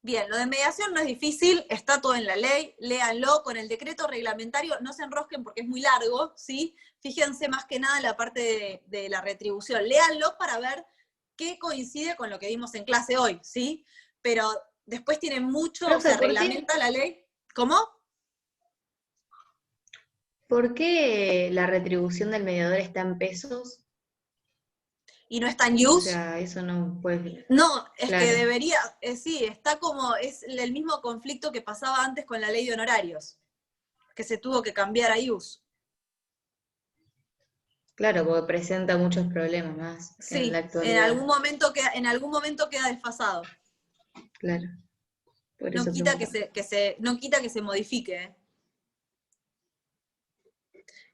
Bien, lo de mediación no es difícil, está todo en la ley, léanlo, con el decreto reglamentario, no se enrosquen porque es muy largo, ¿sí? Fíjense más que nada en la parte de la retribución, léanlo para ver qué coincide con lo que vimos en clase hoy, ¿sí? Pero después tiene mucho, Profe, o sea, ¿por qué? reglamenta la ley. ¿Cómo? ¿Por qué la retribución del mediador está en pesos? ¿Y no está en O use? sea, eso no puede... No, es Claro. que debería, sí, está como, es el mismo conflicto que pasaba antes con la ley de honorarios, que se tuvo que cambiar a use. Claro, porque presenta muchos problemas más que en la Sí, actualidad. en algún momento queda desfasado. Claro. Por No eso quita preguntaba. no quita que se modifique. ¿Eh?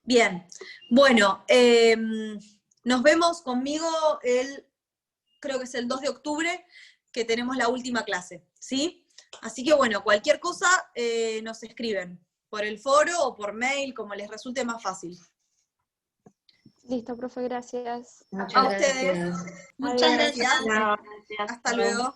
Bien, bueno, nos vemos conmigo creo que es el 2 de octubre, que tenemos la última clase, ¿sí? Así que bueno, cualquier cosa nos escriben por el foro o por mail, como les resulte más fácil. Listo, profe, gracias. Muchas A ustedes. gracias. Muchas Adiós. gracias. Gracias. Hasta luego.